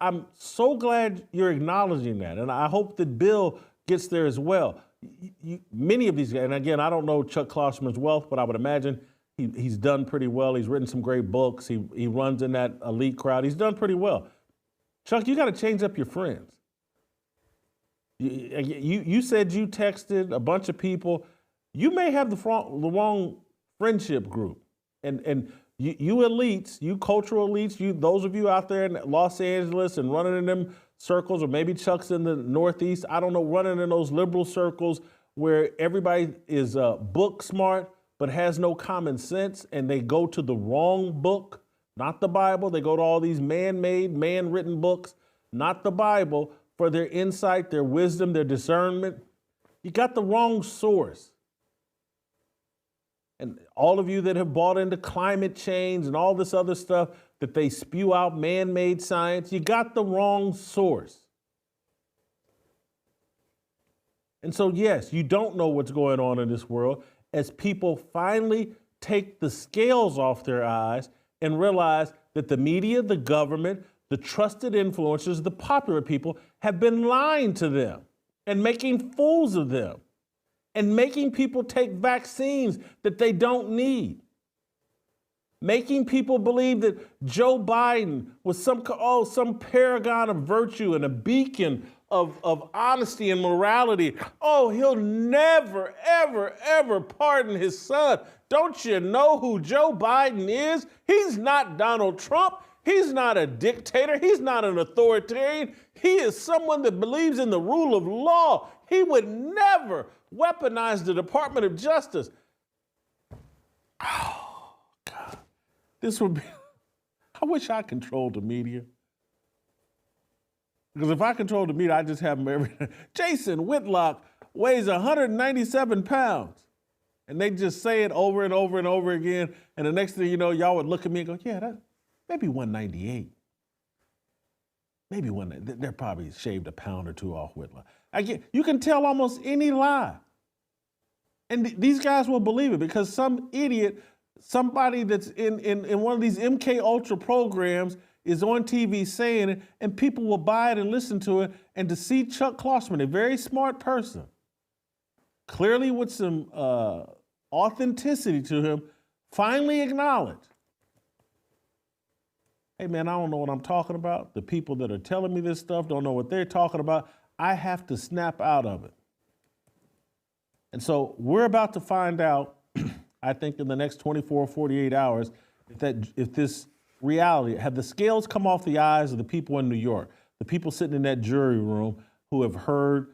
I'm so glad you're acknowledging that, and I hope that Bill gets there as well. Many of these guys, and again, I don't know Chuck Klosterman's wealth, but I would imagine he's done pretty well. He's written some great books. He runs in that elite crowd. He's done pretty well. Chuck, you got to change up your friends. You said you texted a bunch of people. You may have the wrong friendship group, and you elites, you cultural elites, those of you out there in Los Angeles and running in them circles, or maybe Chuck's in the Northeast, I don't know, running in those liberal circles where everybody is book smart but has no common sense, and they go to the wrong book, not the Bible. They go to all these man-made, man-written books, not the Bible, for their insight, their wisdom, their discernment. You got the wrong source. And all of you that have bought into climate change and all this other stuff that they spew out man-made science, you got the wrong source. And so, yes, you don't know what's going on in this world as people finally take the scales off their eyes and realize that the media, the government, the trusted influencers, the popular people have been lying to them and making fools of them and making people take vaccines that they don't need. Making people believe that Joe Biden was some paragon of virtue and a beacon of honesty and morality. Oh, he'll never, ever, ever pardon his son. Don't you know who Joe Biden is? He's not Donald Trump. He's not a dictator. He's not an authoritarian. He is someone that believes in the rule of law. He would never weaponize the Department of Justice. Oh, God. This would be, I wish I controlled the media. Because if I control the media, I just have them every day. Jason Whitlock weighs 197 pounds. And they just say it over and over and over again. And the next thing you know, y'all would look at me and go, yeah, that maybe 198. Maybe they're probably shaved a pound or two off Whitlock. You can tell almost any lie. And these guys will believe it because some idiot, somebody that's in one of these MK Ultra programs is on TV saying it, and people will buy it and listen to it. And to see Chuck Klosterman, a very smart person, clearly with some authenticity to him, finally acknowledge, hey man, I don't know what I'm talking about. The people that are telling me this stuff don't know what they're talking about. I have to snap out of it. And so we're about to find out, I think in the next 24 or 48 hours, if this reality, have the scales come off the eyes of the people in New York, the people sitting in that jury room who have heard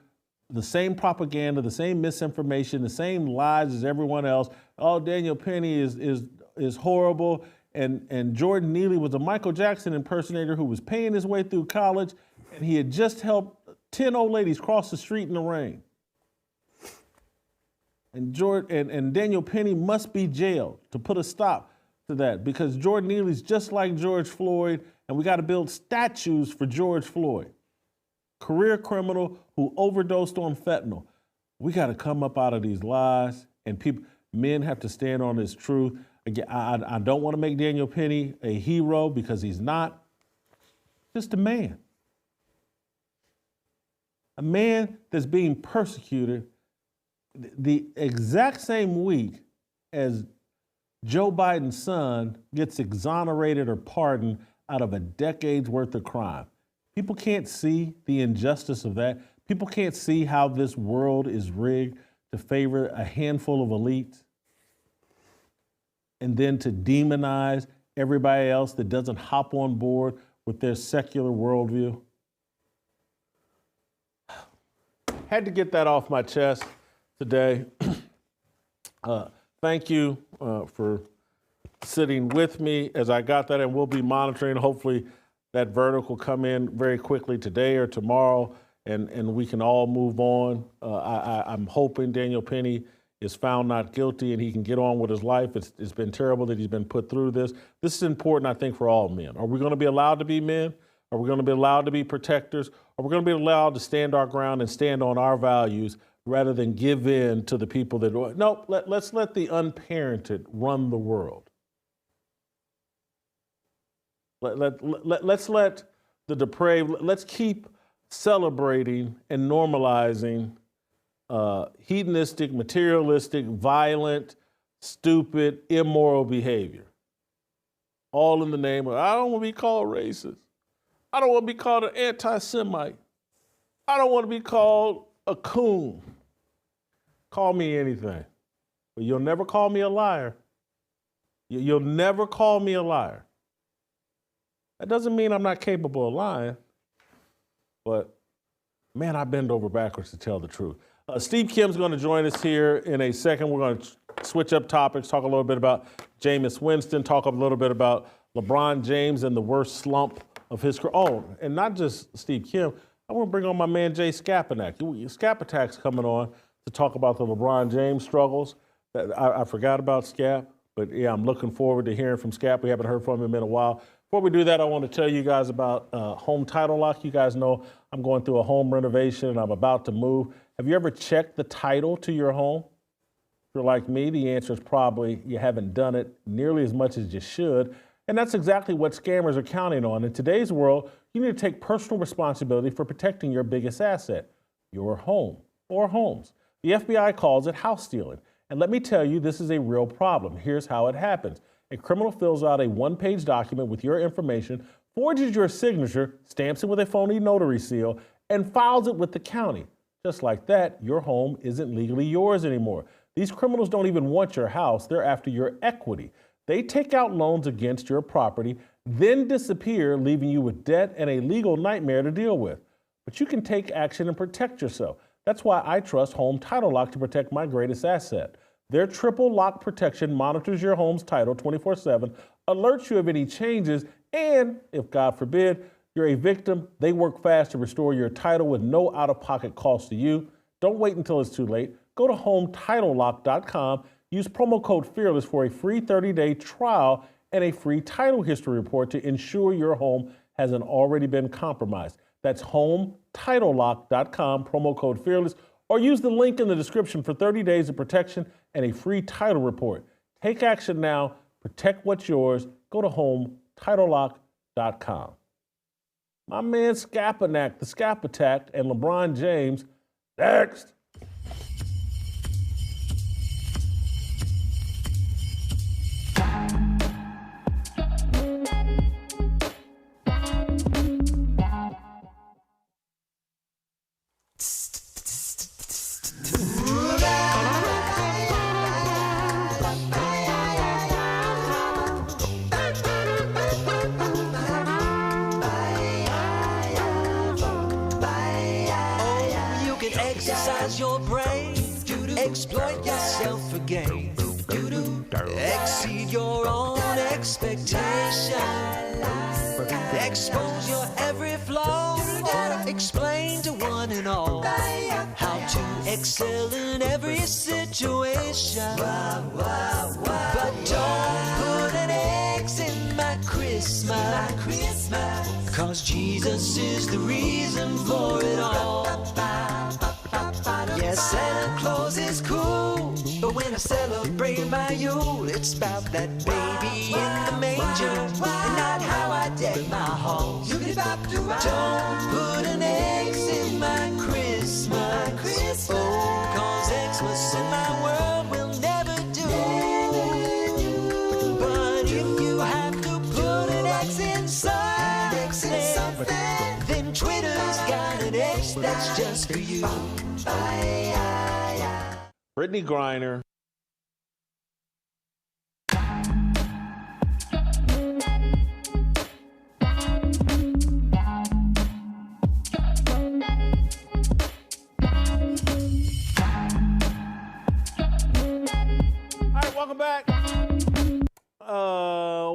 the same propaganda, the same misinformation, the same lies as everyone else. Oh, Daniel Penny is horrible. And Jordan Neely was a Michael Jackson impersonator who was paying his way through college, and he had just helped 10 old ladies cross the street in the rain. And Daniel Penny must be jailed to put a stop to that because Jordan Neely's just like George Floyd, and we got to build statues for George Floyd. Career criminal who overdosed on fentanyl. We got to come up out of these lies, and men have to stand on this truth. Again, I don't want to make Daniel Penny a hero because he's not. Just a man. A man that's being persecuted the exact same week as Joe Biden's son gets exonerated or pardoned out of a decade's worth of crime. People can't see the injustice of that. People can't see how this world is rigged to favor a handful of elites and then to demonize everybody else that doesn't hop on board with their secular worldview. Had to get that off my chest today. Thank you for sitting with me as I got that, and we'll be monitoring. Hopefully that verdict will come in very quickly today or tomorrow, and we can all move on. I'm hoping Daniel Penny is found not guilty and he can get on with his life. It's been terrible that he's been put through this. This is important, I think, for all men. Are we going to be allowed to be men? Are we going to be allowed to be protectors? Are we going to be allowed to stand our ground and stand on our values rather than give in to the people that, no, let's let the unparented run the world. Let's let the depraved, let's keep celebrating and normalizing hedonistic, materialistic, violent, stupid, immoral behavior. All in the name of, I don't want to be called racist. I don't want to be called an anti-Semite. I don't want to be called a coon. Call me anything. But you'll never call me a liar. You'll never call me a liar. That doesn't mean I'm not capable of lying. But, man, I bend over backwards to tell the truth. Steve Kim's going to join us here in a second. We're going to switch up topics, talk a little bit about Jameis Winston, talk a little bit about LeBron James and the worst slump of his career. Oh, and not just Steve Kim. I want to bring on my man Jay Skap Attack. Skap Attack's coming on to talk about the LeBron James struggles. I forgot about Skap, but yeah, I'm looking forward to hearing from Skap. We haven't heard from him in a while. Before we do that, I want to tell you guys about Home Title Lock. You guys know I'm going through a home renovation and I'm about to move. Have you ever checked the title to your home? If you're like me, the answer is probably you haven't done it nearly as much as you should. And that's exactly what scammers are counting on. In today's world, you need to take personal responsibility for protecting your biggest asset, your home or homes. The FBI calls it house stealing. And let me tell you, this is a real problem. Here's how it happens. A criminal fills out a one-page document with your information, forges your signature, stamps it with a phony notary seal, and files it with the county. Just like that, your home isn't legally yours anymore. These criminals don't even want your house. They're after your equity. They take out loans against your property, then disappear, leaving you with debt and a legal nightmare to deal with. But you can take action and protect yourself. That's why I trust Home Title Lock to protect my greatest asset. Their triple lock protection monitors your home's title 24/7, alerts you of any changes, and if God forbid, you're a victim, they work fast to restore your title with no out-of-pocket cost to you. Don't wait until it's too late. Go to HomeTitleLock.com. Use promo code FEARLESS for a free 30-day trial and a free title history report to ensure your home hasn't already been compromised. That's HomeTitleLock.com, promo code FEARLESS, or use the link in the description for 30 days of protection and a free title report. Take action now. Protect what's yours. Go to HomeTitleLock.com. My man Skap Attack, the Skap Attack, and LeBron James. Next. Your brain, exploit yourself for gain, exceed your own expectations, expose your every flaw, explain to one and all how to excel in every situation. But don't put an X in my Christmas, 'cause Jesus is the reason for it all. Yes, Santa Claus is cool, but when I celebrate my Yule, it's about that baby in the manger, and not how I deck my hall. Don't put an X in my Christmas, oh, 'cause Xmas in my world will never do. But if you have to put an X in something, then Twitter's got an X that's just for you. Brittany Griner. All right, welcome back.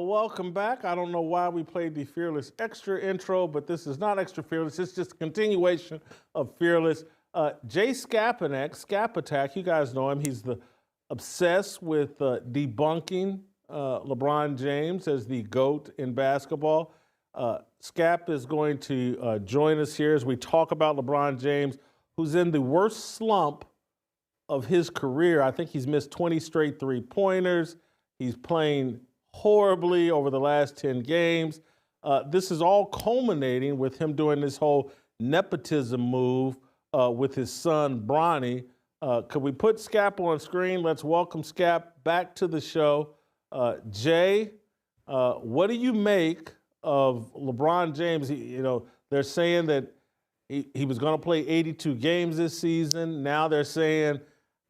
Welcome back. I don't know why we played the Fearless extra intro, but this is not extra Fearless. It's just a continuation of Fearless. Skap Attack, you guys know him. He's obsessed with debunking LeBron James as the GOAT in basketball. Skap is going to join us here as we talk about LeBron James, who's in the worst slump of his career. I think he's missed 20 straight three-pointers. He's playing horribly over the last 10 games. This is all culminating with him doing this whole nepotism move with his son, Bronny. Could we put Skap on screen? Let's welcome Skap back to the show. Jay, what do you make of LeBron James? They're saying that he was going to play 82 games this season. Now they're saying,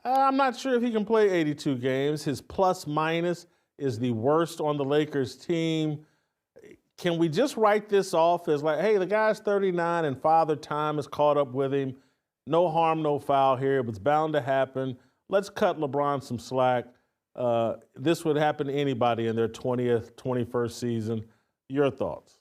I'm not sure if he can play 82 games. His plus minus is the worst on the Lakers team. Can we just write this off as like, hey, the guy's 39 and father time has caught up with him. No harm, no foul here. It was bound to happen. Let's cut LeBron some slack. This would happen to anybody in their 20th, 21st season. Your thoughts?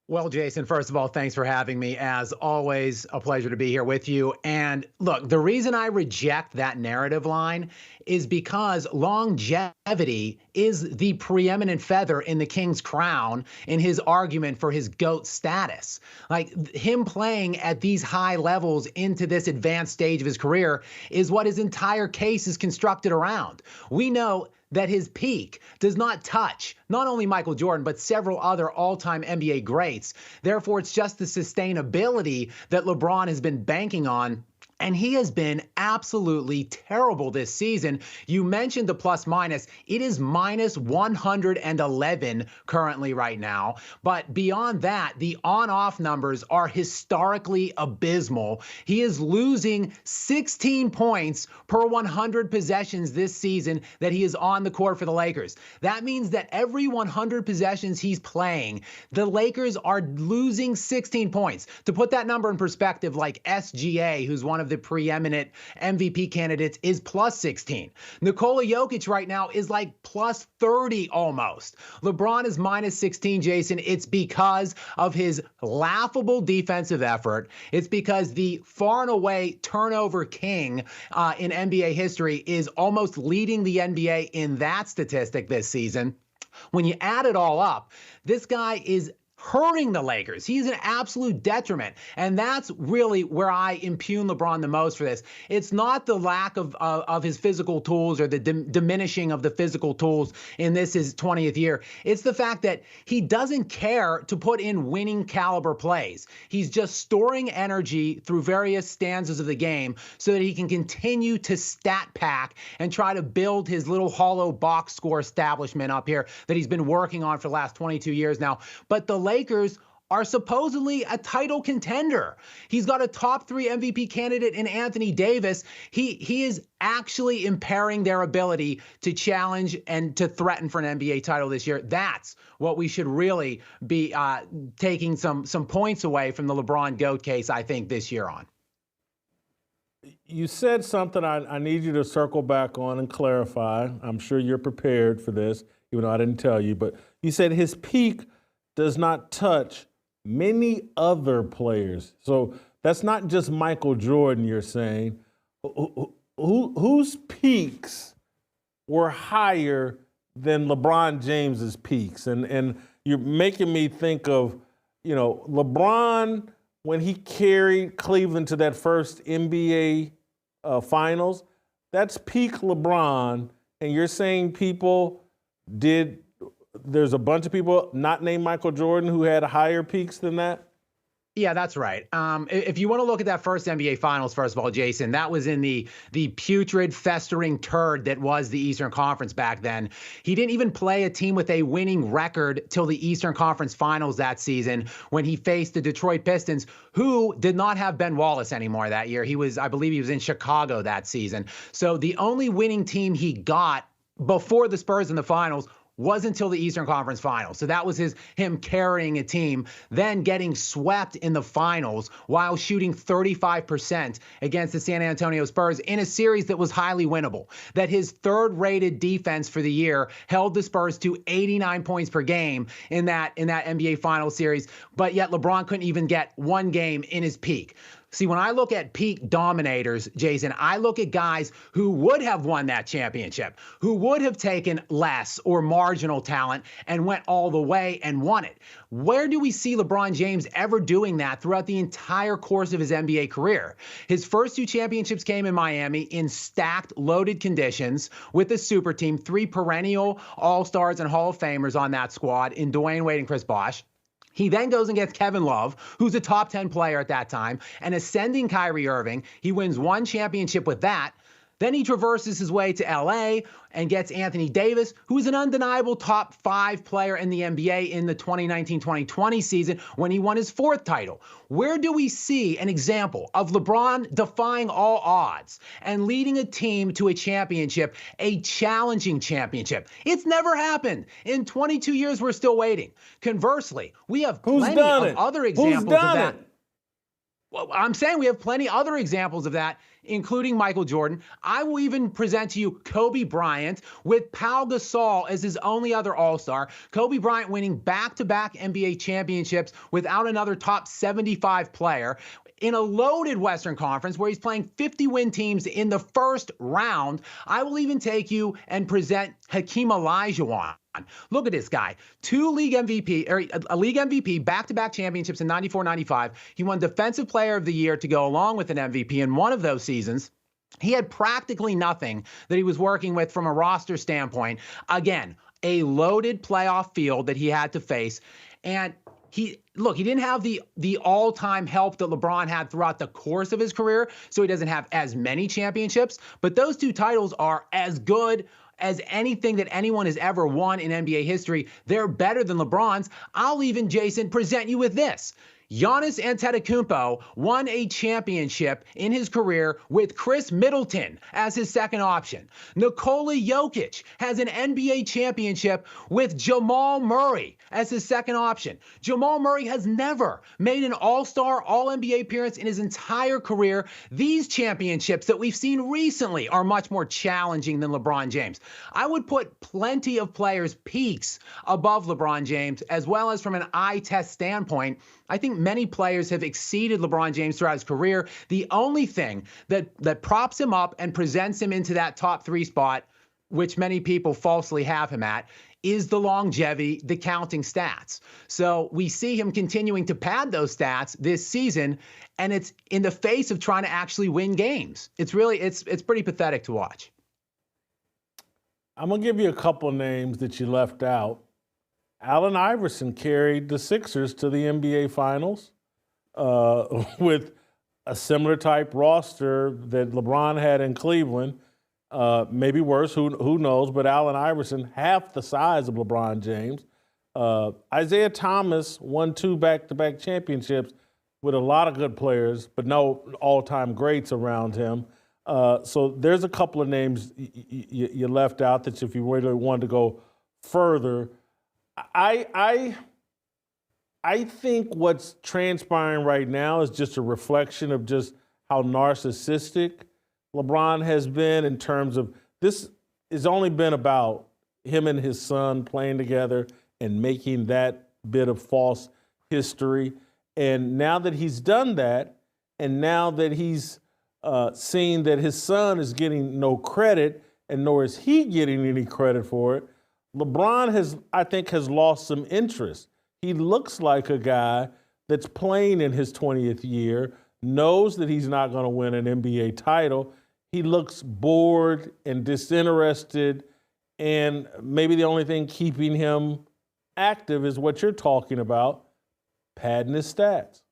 Well, Jason, first of all, thanks for having me. As always, a pleasure to be here with you. And look, the reason I reject that narrative line is because longevity is the preeminent feather in the king's crown in his argument for his GOAT status. Like, him playing at these high levels into this advanced stage of his career is what his entire case is constructed around. We know that his peak does not touch not only Michael Jordan, but several other all-time NBA greats. Therefore, it's just the sustainability that LeBron has been banking on. And he has been absolutely terrible this season. You mentioned the plus minus. It is minus 111 currently right now. But beyond that, the on-off numbers are historically abysmal. He is losing 16 points per 100 possessions this season that he is on the court for the Lakers. That means that every 100 possessions he's playing, the Lakers are losing 16 points. To put that number in perspective, like SGA, who's one of of the preeminent MVP candidates is plus 16. Nikola Jokic right now is like plus 30 almost. LeBron is minus 16, Jason. It's because of his laughable defensive effort. It's because the far and away turnover king in NBA history is almost leading the NBA in that statistic this season. When you add it all up, this guy is hurting the Lakers. He's an absolute detriment. And that's really where I impugn LeBron the most for this. It's not the lack of his physical tools or the diminishing of the physical tools in his 20th year. It's the fact that he doesn't care to put in winning caliber plays. He's just storing energy through various stanzas of the game so that he can continue to stat pack and try to build his little hollow box score establishment up here that he's been working on for the last 22 years now. But the Lakers are supposedly a title contender. He's got a top 3 MVP candidate in Anthony Davis. He is actually impairing their ability to challenge and to threaten for an NBA title this year. That's what we should really be taking some points away from the LeBron GOAT case, I think, this year on. You said something I need you to circle back on and clarify. I'm sure you're prepared for this, even though I didn't tell you. But you said his peak does not touch many other players. So that's not just Michael Jordan, you're saying. Whose peaks were higher than LeBron James's peaks? And you're making me think of, LeBron, when he carried Cleveland to that first NBA finals, that's peak LeBron. And you're saying there's a bunch of people not named Michael Jordan who had higher peaks than that? Yeah, that's right. If you want to look at that first NBA Finals, first of all, Jason, that was in the putrid, festering turd that was the Eastern Conference back then. He didn't even play a team with a winning record till the Eastern Conference Finals that season when he faced the Detroit Pistons, who did not have Ben Wallace anymore that year. I believe he was in Chicago that season. So the only winning team he got before the Spurs in the finals was until the Eastern Conference Finals. So that was him carrying a team, then getting swept in the finals while shooting 35% against the San Antonio Spurs in a series that was highly winnable. That his third-rated defense for the year held the Spurs to 89 points per game in that NBA Finals series, but yet LeBron couldn't even get one game in his peak. See, when I look at peak dominators, Jason, I look at guys who would have won that championship, who would have taken less or marginal talent and went all the way and won it. Where do we see LeBron James ever doing that throughout the entire course of his NBA career? His first 2 championships came in Miami in stacked, loaded conditions with a super team, 3 perennial All-Stars and Hall of Famers on that squad in Dwayne Wade and Chris Bosh. He then goes and gets Kevin Love, who's a top 10 player at that time, and ascending Kyrie Irving. He wins 1 championship with that. Then he traverses his way to LA and gets Anthony Davis, who is an undeniable top 5 player in the NBA in the 2019-2020 season when he won his 4th title. Where do we see an example of LeBron defying all odds and leading a team to a championship, a challenging championship? It's never happened. In 22 years, we're still waiting. Conversely, we have plenty of other examples of that. Well, I'm saying we have plenty other examples of that, including Michael Jordan. I will even present to you Kobe Bryant with Pau Gasol as his only other All-Star. Kobe Bryant winning back-to-back NBA championships without another top 75 player in a loaded Western Conference where he's playing 50-win teams in the first round. I will even take you and present Hakeem Olajuwon. Look at this guy. 2 league MVP, or a league MVP, back-to-back championships in 94-95. He won Defensive Player of the Year to go along with an MVP in one of those seasons. He had practically nothing that he was working with from a roster standpoint. Again, a loaded playoff field that he had to face. And he didn't have the all-time help that LeBron had throughout the course of his career, so he doesn't have as many championships. But those 2 titles are as good as anything that anyone has ever won in NBA history. They're better than LeBron's. I'll even, Jason, present you with this. Giannis Antetokounmpo won a championship in his career with Chris Middleton as his second option. Nikola Jokic has an NBA championship with Jamal Murray as his second option. Jamal Murray has never made an All-Star, All-NBA appearance in his entire career. These championships that we've seen recently are much more challenging than LeBron James. I would put plenty of players' peaks above LeBron James, as well as from an eye test standpoint. I think many players have exceeded LeBron James throughout his career. The only thing that props him up and presents him into that top 3 spot, which many people falsely have him at, is the longevity, the counting stats. So we see him continuing to pad those stats this season, and it's in the face of trying to actually win games. It's pretty pathetic to watch. I'm going to give you a couple names that you left out. Allen Iverson carried the Sixers to the NBA Finals with a similar type roster that LeBron had in Cleveland. Maybe worse, who knows, but Allen Iverson, half the size of LeBron James. Isaiah Thomas won 2 back-to-back championships with a lot of good players, but no all-time greats around him. So there's a couple of names you left out that if you really wanted to go further, I think what's transpiring right now is just a reflection of just how narcissistic LeBron has been in terms of this has only been about him and his son playing together and making that bit of false history. And now that he's done that, and now that he's seen that his son is getting no credit, and nor is he getting any credit for it, LeBron has lost some interest. He looks like a guy that's playing in his 20th year, knows that he's not going to win an NBA title. He looks bored and disinterested, and maybe the only thing keeping him active is what you're talking about, padding his stats.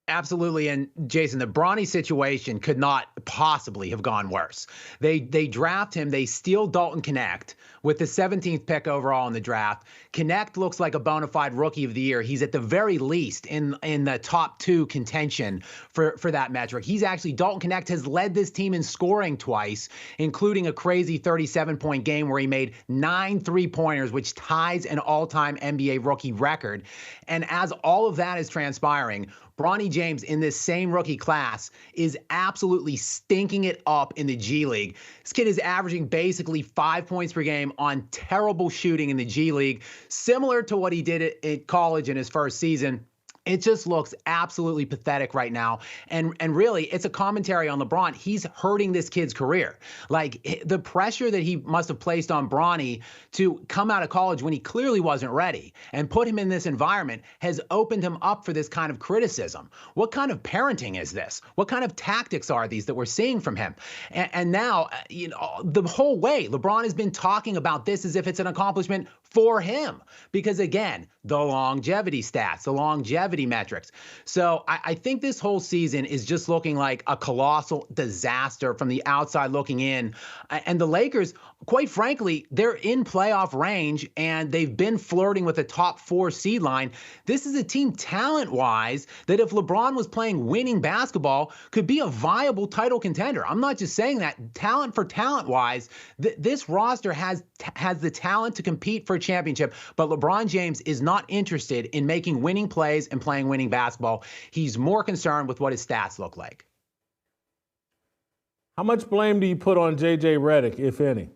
Absolutely. And Jason, the Bronny situation could not possibly have gone worse. They draft him. They steal Dalton Knecht with the 17th pick overall in the draft. Knecht looks like a bona fide rookie of the year. He's at the very least in the top 2 contention for that metric. Dalton Knecht has led this team in scoring twice, including a crazy 37-point game where he made 9 3-pointers, which ties an all-time NBA rookie record. And as all of that is transpiring, Bronny James in this same rookie class is absolutely stinking it up in the G League. This kid is averaging basically 5 points per game on terrible shooting in the G League, similar to what he did at college in his first season. It just looks absolutely pathetic right now. And really, it's a commentary on LeBron. He's hurting this kid's career. Like, the pressure that he must have placed on Bronny to come out of college when he clearly wasn't ready and put him in this environment has opened him up for this kind of criticism. What kind of parenting is this? What kind of tactics are these that we're seeing from him? And now, the whole way, LeBron has been talking about this as if it's an accomplishment for him. Because again, the longevity stats, the longevity metrics. So I think this whole season is just looking like a colossal disaster from the outside looking in. And the Lakers, quite frankly, they're in playoff range and they've been flirting with a top 4 seed line. This is a team talent-wise that if LeBron was playing winning basketball could be a viable title contender. I'm not just saying that. Talent for talent-wise, this roster has the talent to compete for a championship, but LeBron James is not interested in making winning plays and playing winning basketball. He's more concerned with what his stats look like. How much blame do you put on J.J. Redick, if any?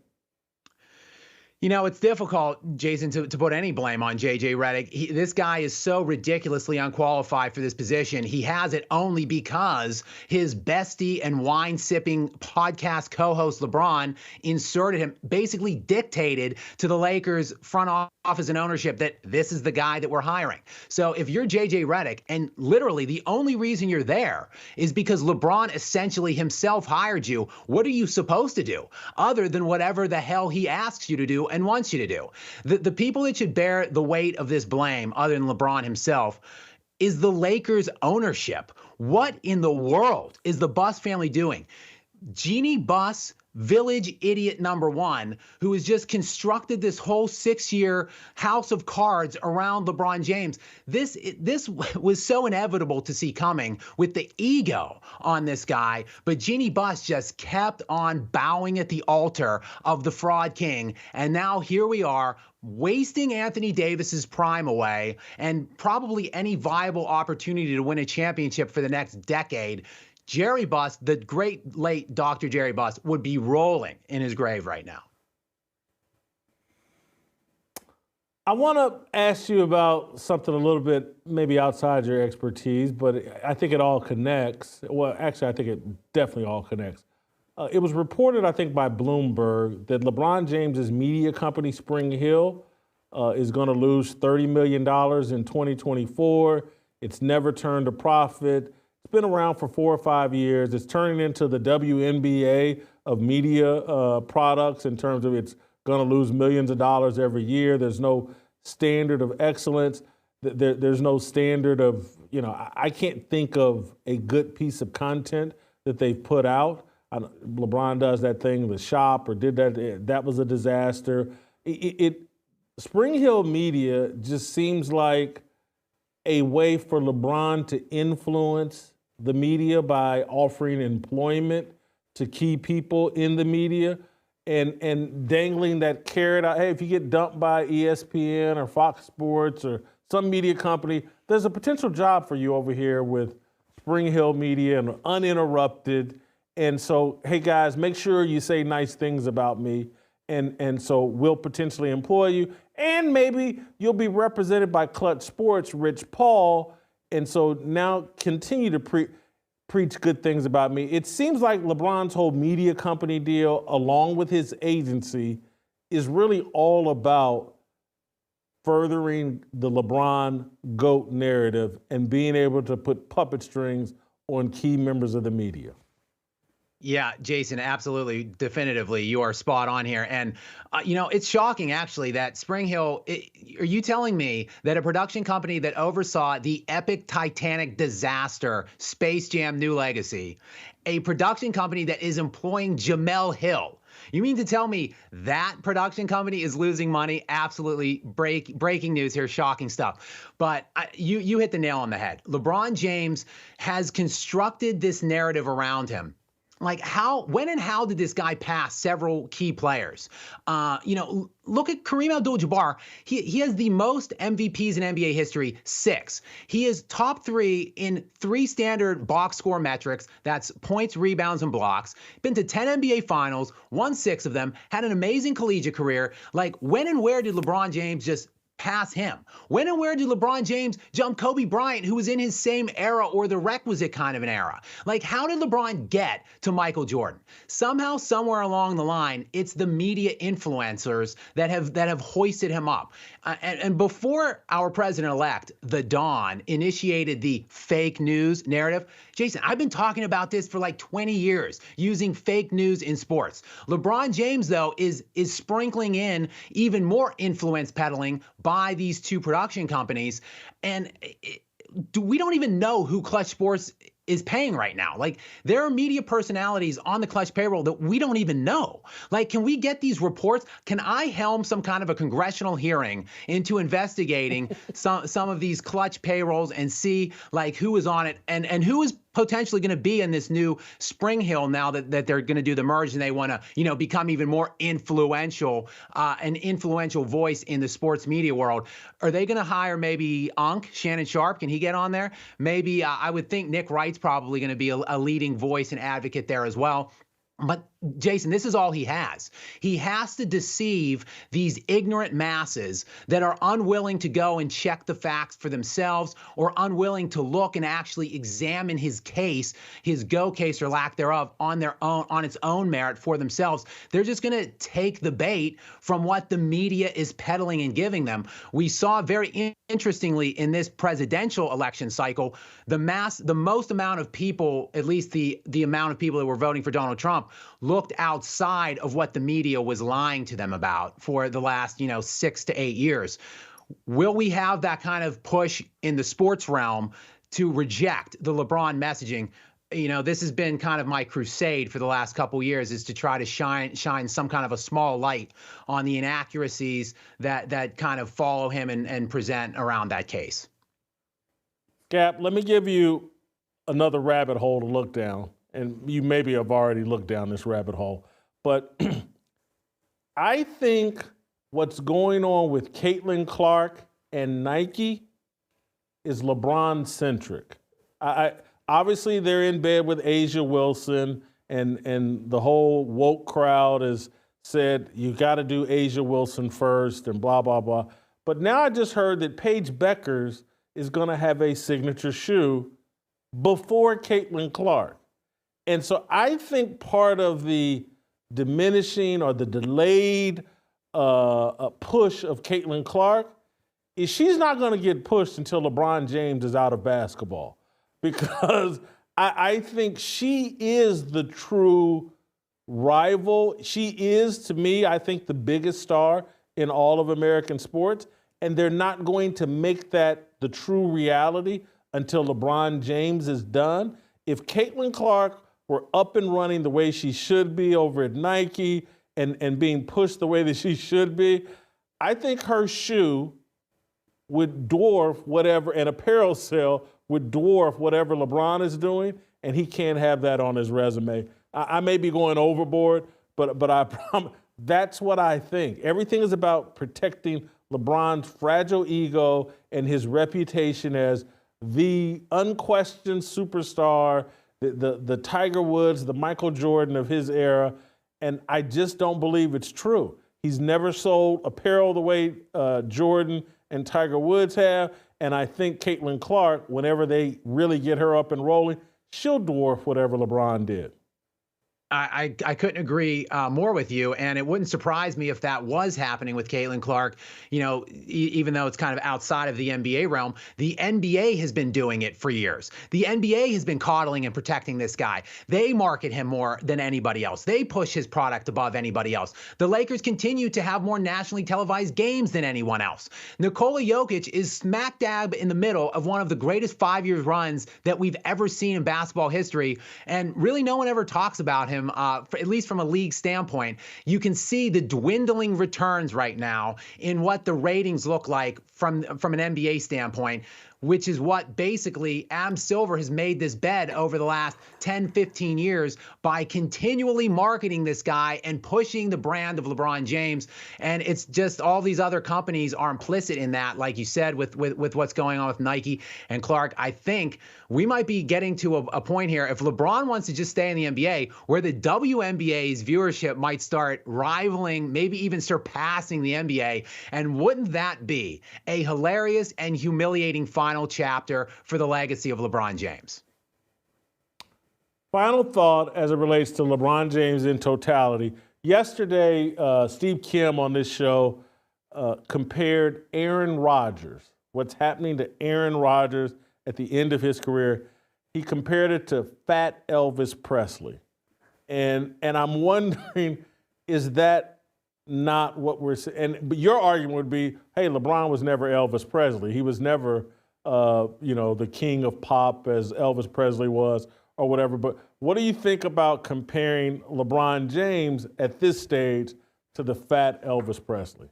It's difficult, Jason, to put any blame on J.J. Redick. This guy is so ridiculously unqualified for this position. He has it only because his bestie and wine-sipping podcast co-host LeBron inserted him, basically dictated to the Lakers front office and ownership that this is the guy that we're hiring. So if you're J.J. Redick, and literally the only reason you're there is because LeBron essentially himself hired you, what are you supposed to do other than whatever the hell he asks you to do and wants you to do? The people that should bear the weight of this blame, other than LeBron himself, is the Lakers ownership. What in the world is the Buss family doing? Jeannie Buss, village idiot number one, who has just constructed this whole 6-year house of cards around LeBron James. This was so inevitable to see coming with the ego on this guy, but Jeannie Buss just kept on bowing at the altar of the fraud king, and now here we are, wasting Anthony Davis's prime away and probably any viable opportunity to win a championship for the next decade. Jerry Buss, the great late Dr. Jerry Buss, would be rolling in his grave right now. I want to ask you about something a little bit maybe outside your expertise, but I think it all connects. Well, actually, I think it definitely all connects. It was reported, I think, by Bloomberg that LeBron James's media company, Springhill, is going to lose $30 million in 2024. It's never turned a profit. It's been around for 4 or 5 years. It's turning into the WNBA of media products in terms of it's going to lose millions of dollars every year. There's no standard of excellence. There's no standard of, I can't think of a good piece of content that they've put out. LeBron does that thing, The Shop, or did that. That was a disaster. Springhill Media just seems like a way for LeBron to influence the media by offering employment to key people in the media and dangling that carrot out. Hey, if you get dumped by ESPN or Fox Sports or some media company, there's a potential job for you over here with Springhill Media and uninterrupted. And so, hey guys, make sure you say nice things about me. And so we'll potentially employ you. And maybe you'll be represented by Clutch Sports, Rich Paul. And so now continue to preach good things about me. It seems like LeBron's whole media company deal, along with his agency, is really all about furthering the LeBron GOAT narrative and being able to put puppet strings on key members of the media. Yeah, Jason, absolutely, definitively, you are spot on here. And, it's shocking, actually, that Springhill, are you telling me that a production company that oversaw the epic Titanic disaster, Space Jam: New Legacy, a production company that is employing Jamel Hill, you mean to tell me that production company is losing money? Absolutely breaking news here, shocking stuff. But you hit the nail on the head. LeBron James has constructed this narrative around him. Like when and how did this guy pass several key players? Look at Kareem Abdul-Jabbar. He has the most MVPs in NBA history, 6. He is top 3 in 3 standard box score metrics. That's points, rebounds, and blocks. Been to 10 NBA finals, won 6 of them, had an amazing collegiate career. Like, when and where did LeBron James just pass him? When and where did LeBron James jump Kobe Bryant, who was in his same era or the requisite kind of an era? Like, how did LeBron get to Michael Jordan? Somehow, somewhere along the line, it's the media influencers that have hoisted him up. And before our president-elect, the Don, initiated the fake news narrative, Jason, I've been talking about this for like 20 years, using fake news in sports. LeBron James, though, is sprinkling in even more influence peddling by these 2 production companies. And we don't even know who Clutch Sports is paying right now. Like, there are media personalities on the Clutch payroll that we don't even know. Like, can we get these reports? Can I helm some kind of a congressional hearing into investigating some of these Clutch payrolls and see like who is on it and who is potentially going to be in this new Springhill now that they're going to do the merge and they want to, become even more influential, an influential voice in the sports media world? Are they going to hire maybe Shannon Sharp? Can he get on there? Maybe I would think Nick Wright's probably going to be a leading voice and advocate there as well. But Jason, this is all he has. He has to deceive these ignorant masses that are unwilling to go and check the facts for themselves or unwilling to look and actually examine his case, his go case or lack thereof on its own merit for themselves. They're just going to take the bait from what the media is peddling and giving them. We saw very interestingly in this presidential election cycle, the most amount of people, at least the amount of people that were voting for Donald Trump, looked outside of what the media was lying to them about for the last, 6 to 8 years. Will we have that kind of push in the sports realm to reject the LeBron messaging? this has been kind of my crusade for the last couple years, is to try to shine some kind of a small light on the inaccuracies that kind of follow him and present around that case. Skap, let me give you another rabbit hole to look down, and you maybe have already looked down this rabbit hole, but I think what's going on with Caitlin Clark and Nike is LeBron-centric. Obviously, they're in bed with A'ja Wilson, and the whole woke crowd has said, you got to do A'ja Wilson first and blah, blah, blah. But now I just heard that Paige Beckers is going to have a signature shoe before Caitlin Clark. And so I think part of the diminishing or the delayed push of Caitlin Clark is she's not going to get pushed until LeBron James is out of basketball. Because I think she is the true rival. She is, to me, I think, the biggest star in all of American sports. And they're not going to make that the true reality until LeBron James is done. If Caitlin Clark were up and running the way she should be over at Nike and being pushed the way that she should be, I think her shoe would dwarf whatever, an apparel sale would dwarf whatever LeBron is doing, and he can't have that on his resume. I may be going overboard, but I promise that's what I think. Everything is about protecting LeBron's fragile ego and his reputation as the unquestioned superstar, the Tiger Woods, the Michael Jordan of his era, and I just don't believe it's true. He's never sold apparel the way Jordan and Tiger Woods have, and I think Caitlin Clark, whenever they really get her up and rolling, she'll dwarf whatever LeBron did. I couldn't agree more with you, and it wouldn't surprise me if that was happening with Caitlin Clark. Even though it's kind of outside of the NBA realm, the NBA has been doing it for years. The NBA has been coddling and protecting this guy. They market him more than anybody else. They push his product above anybody else. The Lakers continue to have more nationally televised games than anyone else. Nikola Jokic is smack dab in the middle of one of the greatest 5-year runs that we've ever seen in basketball history, and really no one ever talks about him. At least from a league standpoint. You can see the dwindling returns right now in what the ratings look like from an NBA standpoint, which is what basically Adam Silver has made this bed over the last 10, 15 years by continually marketing this guy and pushing the brand of LeBron James. And it's just all these other companies are implicit in that, like you said, with what's going on with Nike and Clark. I think we might be getting to a point here, if LeBron wants to just stay in the NBA, where the WNBA's viewership might start rivaling, maybe even surpassing the NBA. And wouldn't that be a hilarious and humiliating final chapter for the legacy of LeBron James? Final thought as it relates to LeBron James in totality. Yesterday, Steve Kim on this show compared Aaron Rodgers, what's happening to Aaron Rodgers at the end of his career. He compared it to Fat Elvis Presley. And I'm wondering, is that not what we're saying? But your argument would be, hey, LeBron was never Elvis Presley. He was never, the king of pop as Elvis Presley was or whatever. But what do you think about comparing LeBron James at this stage to the Fat Elvis Presley?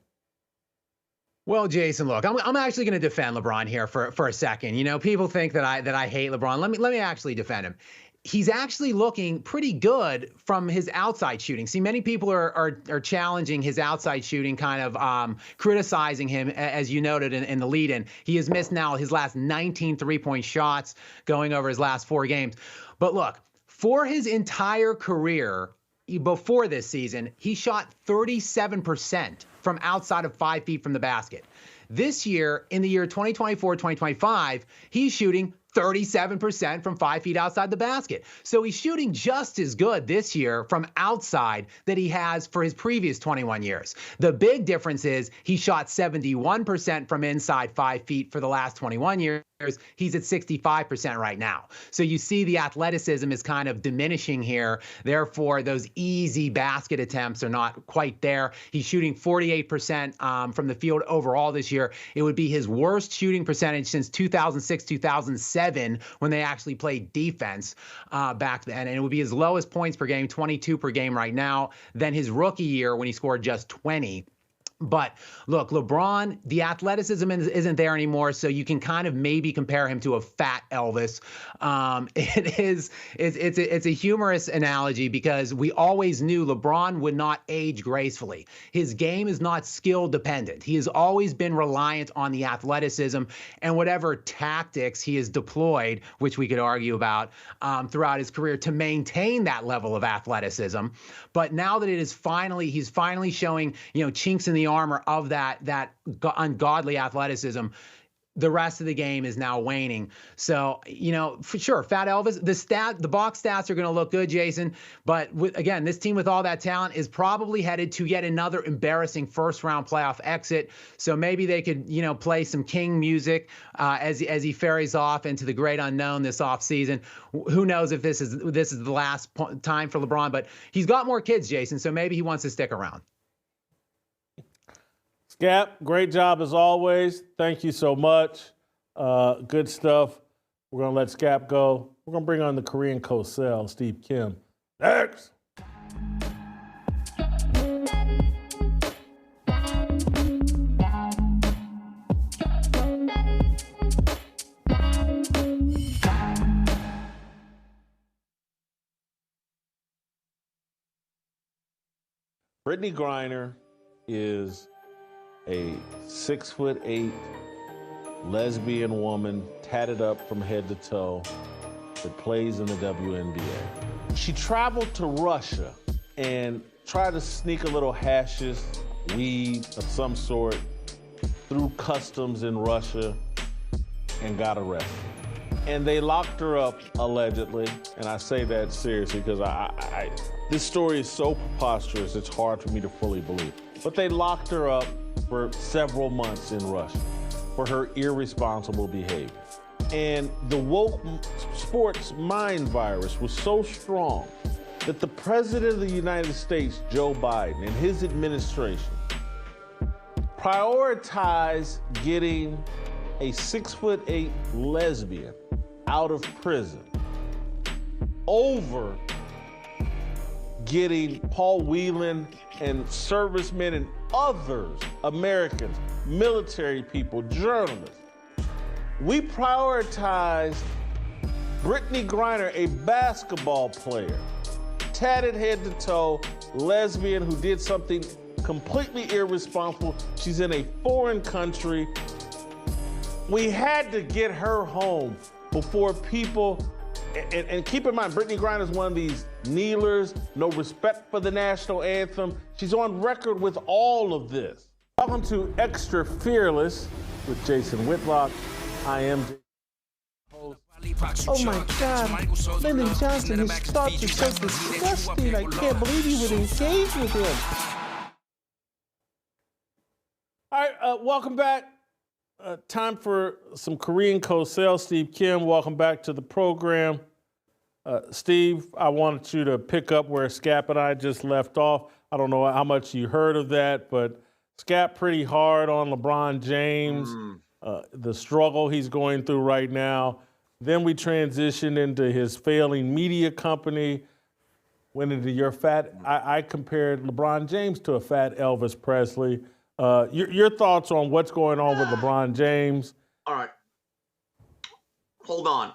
Well, Jason, look, I'm actually going to defend LeBron here for a second. People think that I hate LeBron. Let me actually defend him. He's actually looking pretty good from his outside shooting. See, many people are challenging his outside shooting, kind of criticizing him, as you noted in the lead-in. He has missed now his last 19 three-point shots going over his last 4 games. But look, for his entire career before this season, he shot 37% from outside of 5 feet from the basket. This year, in the year 2024-2025, he's shooting 37% from 5 feet outside the basket. So he's shooting just as good this year from outside that he has for his previous 21 years. The big difference is he shot 71% from inside 5 feet for the last 21 years. he's at 65% right now. So you see the athleticism is kind of diminishing here. Therefore, those easy basket attempts are not quite there. He's shooting 48% from the field overall this year. It would be his worst shooting percentage since 2006, 2007, when they actually played defense back then. And it would be his lowest points per game, 22 per game right now, than his rookie year when he scored just 20. But look, LeBron, the athleticism isn't there anymore, so you can kind of maybe compare him to a Fat Elvis. It's a humorous analogy because we always knew LeBron would not age gracefully. His game is not skill dependent. He has always been reliant on the athleticism and whatever tactics he has deployed, which we could argue about throughout his career to maintain that level of athleticism. But now that he's finally showing, chinks in the armor of that ungodly athleticism, the rest of the game is now waning. So, for sure, Fat Elvis, the box stats are going to look good, Jason. But again, this team with all that talent is probably headed to yet another embarrassing first-round playoff exit. So maybe they could, play some King music as he ferries off into the great unknown this offseason. Who knows if this is the last time for LeBron? But he's got more kids, Jason. So maybe he wants to stick around. Skap, great job as always. Thank you so much. Good stuff. We're going to let Skap go. We're going to bring on the Korean co-sell, Steve Kim. Next. Brittany Griner is a 6'8" lesbian woman, tatted up from head to toe, that plays in the WNBA. She traveled to Russia and tried to sneak a little hashish, weed of some sort, through customs in Russia and got arrested. And they locked her up, allegedly, and I say that seriously because this story is so preposterous, it's hard for me to fully believe. But they locked her up for several months in Russia for her irresponsible behavior. And the woke sports mind virus was so strong that the President of the United States, Joe Biden, and his administration prioritized getting a 6'8" lesbian out of prison over getting Paul Whelan and servicemen and others, Americans, military people, journalists. We prioritized Brittany Griner, a basketball player, tatted head to toe, lesbian who did something completely irresponsible. She's in a foreign country. We had to get her home before people, and keep in mind, Brittany Griner is one of these kneelers, no respect for the national anthem. She's on record with all of this. Welcome to Extra Fearless with Jason Whitlock. I am host. Oh my God, Lyndon Johnson, his thoughts are so disgusting. I can't believe you would engage with him. All right, welcome back. Time for some Korean co-sell. Steve Kim, welcome back to the program. Steve, I wanted you to pick up where Skap and I just left off. I don't know how much you heard of that, but Skap pretty hard on LeBron James, the struggle he's going through right now. Then we transitioned into his failing media company, went into your I compared LeBron James to a Fat Elvis Presley. Your thoughts on what's going on with LeBron James? All right. Hold on.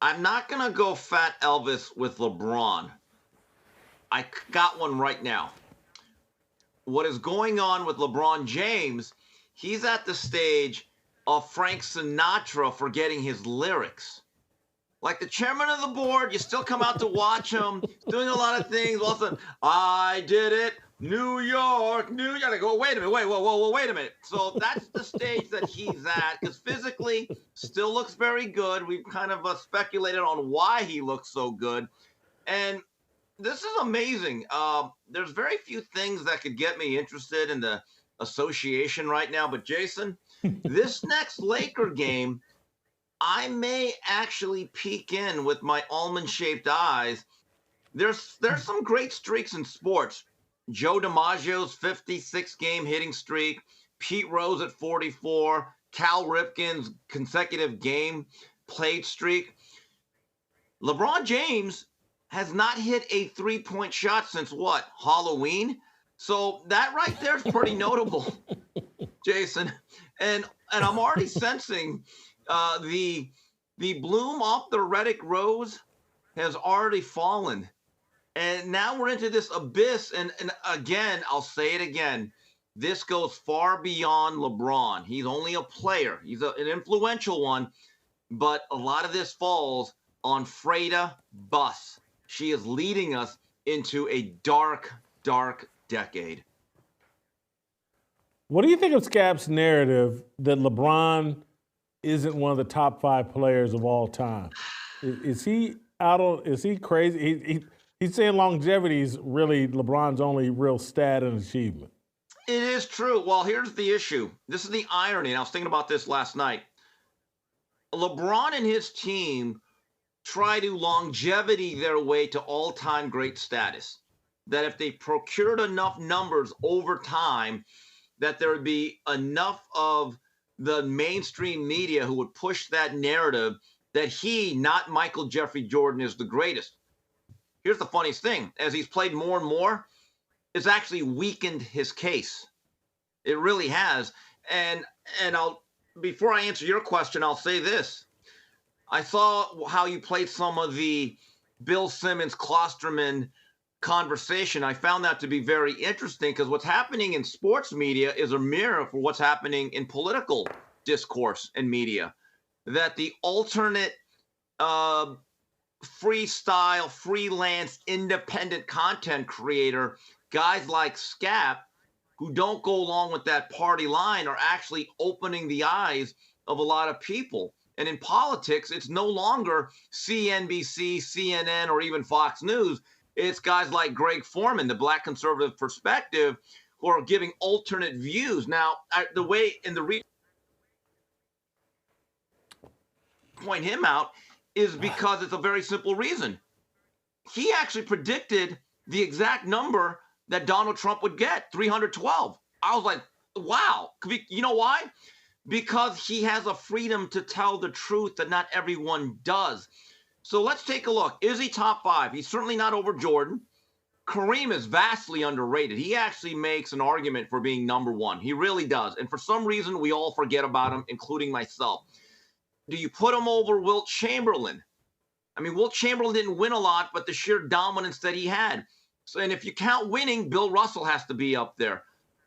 I'm not going to go Fat Elvis with LeBron. I got one right now. What is going on with LeBron James, he's at the stage of Frank Sinatra forgetting his lyrics. Like the chairman of the board, you still come out to watch him, doing a lot of things. All of a sudden, I did it. New York. I go, wait a minute, wait a minute. So that's the stage that he's at, because physically still looks very good. We've kind of speculated on why he looks so good. And this is amazing. There's very few things that could get me interested in the association right now. But Jason, this next Laker game, I may actually peek in with my almond-shaped eyes. There's some great streaks in sports. Joe DiMaggio's 56-game hitting streak, Pete Rose at 44, Cal Ripken's consecutive game played streak. LeBron James has not hit a three-point shot since what? Halloween? So that right there is pretty notable, Jason. And I'm already sensing the bloom off the Reddick rose has already fallen. And now we're into this abyss. And again, I'll say it again. This goes far beyond LeBron. He's only a player. He's an influential one. But a lot of this falls on Freda Buss. She is leading us into a dark, dark decade. What do you think of Skap's narrative that LeBron isn't one of the top 5 players of all time? Is he out on? Is he crazy? He's saying longevity is really LeBron's only real stat and achievement. It is true. Well, here's the issue. This is the irony, and I was thinking about this last night. LeBron and his team try to longevity their way to all-time great status. That if they procured enough numbers over time, that there would be enough of the mainstream media who would push that narrative that he, not Michael Jeffrey Jordan, is the greatest. Here's the funniest thing. As he's played more and more, it's actually weakened his case. It really has. And I'll, before I answer your question, I'll say this. I saw how you played some of the Bill Simmons Klosterman conversation. I found that to be very interesting because what's happening in sports media is a mirror for what's happening in political discourse and media. That the alternate freestyle, freelance, independent content creator, guys like Skap, who don't go along with that party line, are actually opening the eyes of a lot of people. And in politics, it's no longer CNBC, CNN, or even Fox News. It's guys like Greg Foreman, the Black Conservative Perspective, who are giving alternate views. Now, the way in the point him out is because it's a very simple reason. He actually predicted the exact number that Donald Trump would get, 312. I was like, wow. You know why? Because he has a freedom to tell the truth that not everyone does. So let's take a look. Is he top 5? He's certainly not over Jordan. Kareem is vastly underrated. He actually makes an argument for being number 1. He really does. And for some reason, we all forget about him, including myself. Do you put him over Wilt Chamberlain? I mean, Wilt Chamberlain didn't win a lot, but the sheer dominance that he had. So, and if you count winning, Bill Russell has to be up there.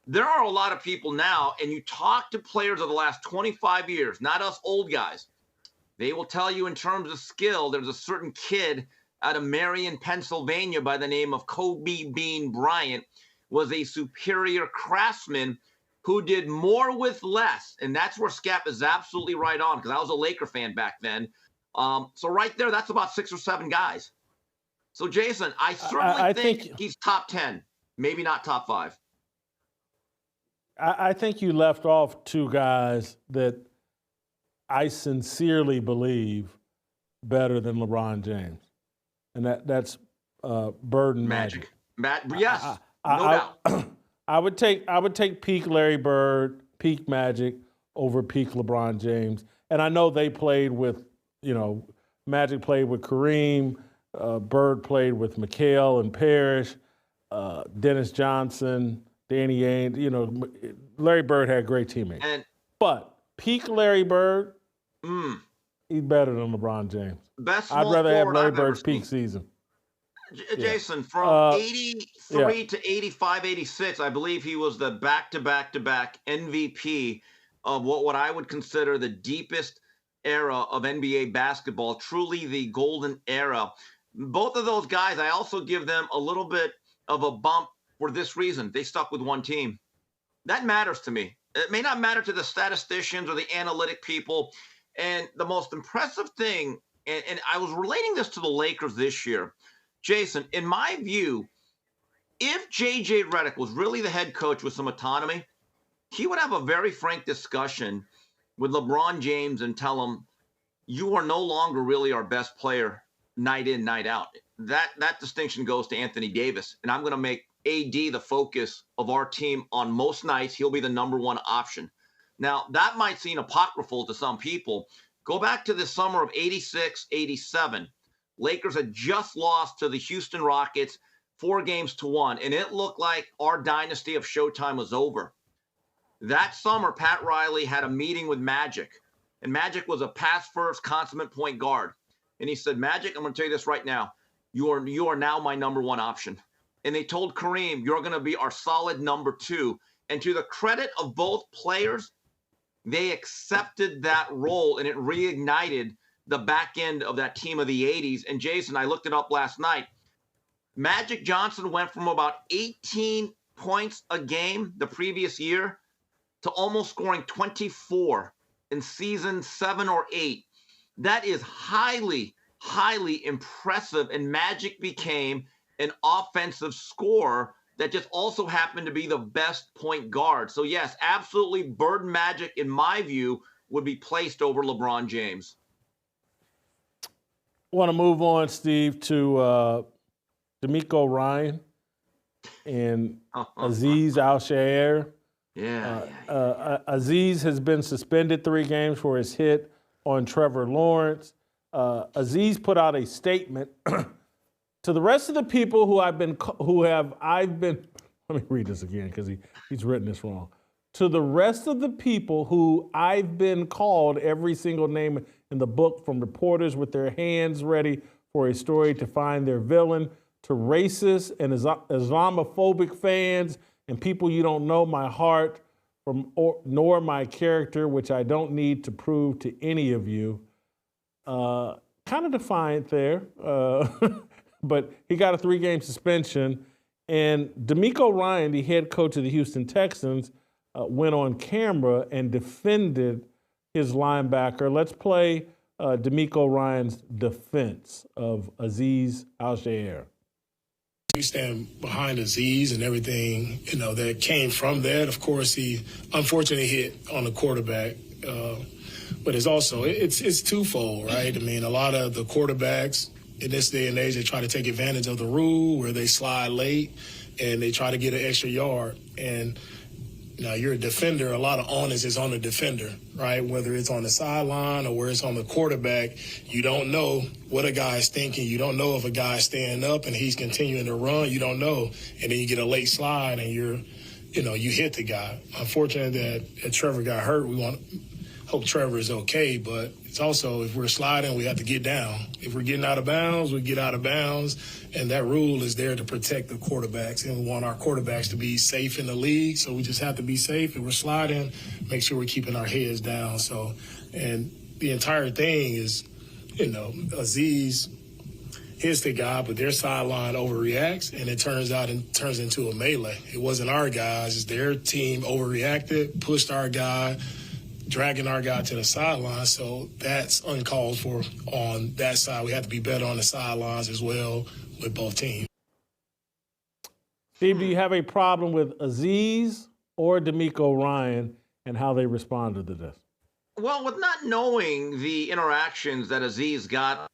There are a lot of people now, and you talk to players of the last 25 years, not us old guys. They will tell you in terms of skill, there's a certain kid out of Marion, Pennsylvania by the name of Kobe Bean Bryant, was a superior craftsman who did more with less. And that's where Skap is absolutely right on, because I was a Laker fan back then. So right there, that's about 6 or 7 guys. So, Jason, I certainly think he's top 10, maybe not top 5. I think you left off 2 guys that I sincerely believe better than LeBron James, and that's Bird and Magic. Yes, no doubt. I would take peak Larry Bird, peak Magic over peak LeBron James, and I know they played with, Magic played with Kareem, Bird played with McHale and Parrish, Dennis Johnson, Danny Ainge. Larry Bird had great teammates. But peak Larry Bird, he's better than LeBron James. I'd rather have Larry Bird's peak season. Jason, from 83 to 85, 86, I believe he was the back-to-back-to-back MVP of what I would consider the deepest era of NBA basketball, truly the golden era. Both of those guys, I also give them a little bit of a bump for this reason. They stuck with one team. That matters to me. It may not matter to the statisticians or the analytic people. And the most impressive thing, and I was relating this to the Lakers this year, Jason, in my view, if J.J. Redick was really the head coach with some autonomy, he would have a very frank discussion with LeBron James and tell him, you are no longer really our best player night in, night out. That distinction goes to Anthony Davis. And I'm going to make AD the focus of our team on most nights. He'll be the number one option. Now, that might seem apocryphal to some people. Go back to the summer of 86, 87. Lakers had just lost to the Houston Rockets 4-1, and it looked like our dynasty of Showtime was over. That summer, Pat Riley had a meeting with Magic, and Magic was a pass-first consummate point guard. And he said, Magic, I'm going to tell you this right now. You are now my number one option. And they told Kareem, you're going to be our solid number two. And to the credit of both players, they accepted that role, and it reignited the back end of that team of the 80s. And Jason, I looked it up last night. Magic Johnson went from about 18 points a game the previous year to almost scoring 24 in season 7 or 8. That is highly, highly impressive. And Magic became an offensive scorer that just also happened to be the best point guard. So yes, absolutely, Bird Magic, in my view, would be placed over LeBron James. I want to move on, Steve, to Demeco Ryans and Aziz Al-Shaair. Aziz has been suspended 3 games for his hit on Trevor Lawrence. Aziz put out a statement to the rest of the people let me read this again because he's written this wrong. To the rest of the people who I've been called every single name in the book, from reporters with their hands ready for a story to find their villain, to racist and Islamophobic fans and people you don't know my heart nor my character, which I don't need to prove to any of you. Kind of defiant there, but he got a 3-game suspension. And Demeco Ryans, the head coach of the Houston Texans, went on camera and defended his linebacker. Let's play Demeco Ryans' defense of Aziz Al-Shaair. We stand behind Aziz and everything, that came from that. Of course, he unfortunately hit on the quarterback. But it's twofold, right? I mean, a lot of the quarterbacks in this day and age, they try to take advantage of the rule where they slide late and they try to get an extra yard. And now you're a defender, a lot of onus is on the defender, right? Whether it's on the sideline or where it's on the quarterback, you don't know what a guy's thinking. You don't know if a guy's standing up and he's continuing to run. You don't know. And then you get a late slide and you hit the guy. Unfortunate that Trevor got hurt. We hope Trevor is okay, but it's also, if we're sliding, we have to get down. If we're getting out of bounds, we get out of bounds, and that rule is there to protect the quarterbacks, and we want our quarterbacks to be safe in the league, so we just have to be safe. If we're sliding, make sure we're keeping our heads down. So, and the entire thing is, Aziz hits the guy, but their sideline overreacts, and it turns into a melee. It wasn't our guys, it's their team overreacted, pushed our guy, dragging our guy to the sideline, so that's uncalled for on that side. We have to be better on the sidelines as well with both teams. Steve, do you have a problem with Aziz or Demeco Ryans and how they responded to this? Well, with not knowing the interactions that Aziz got,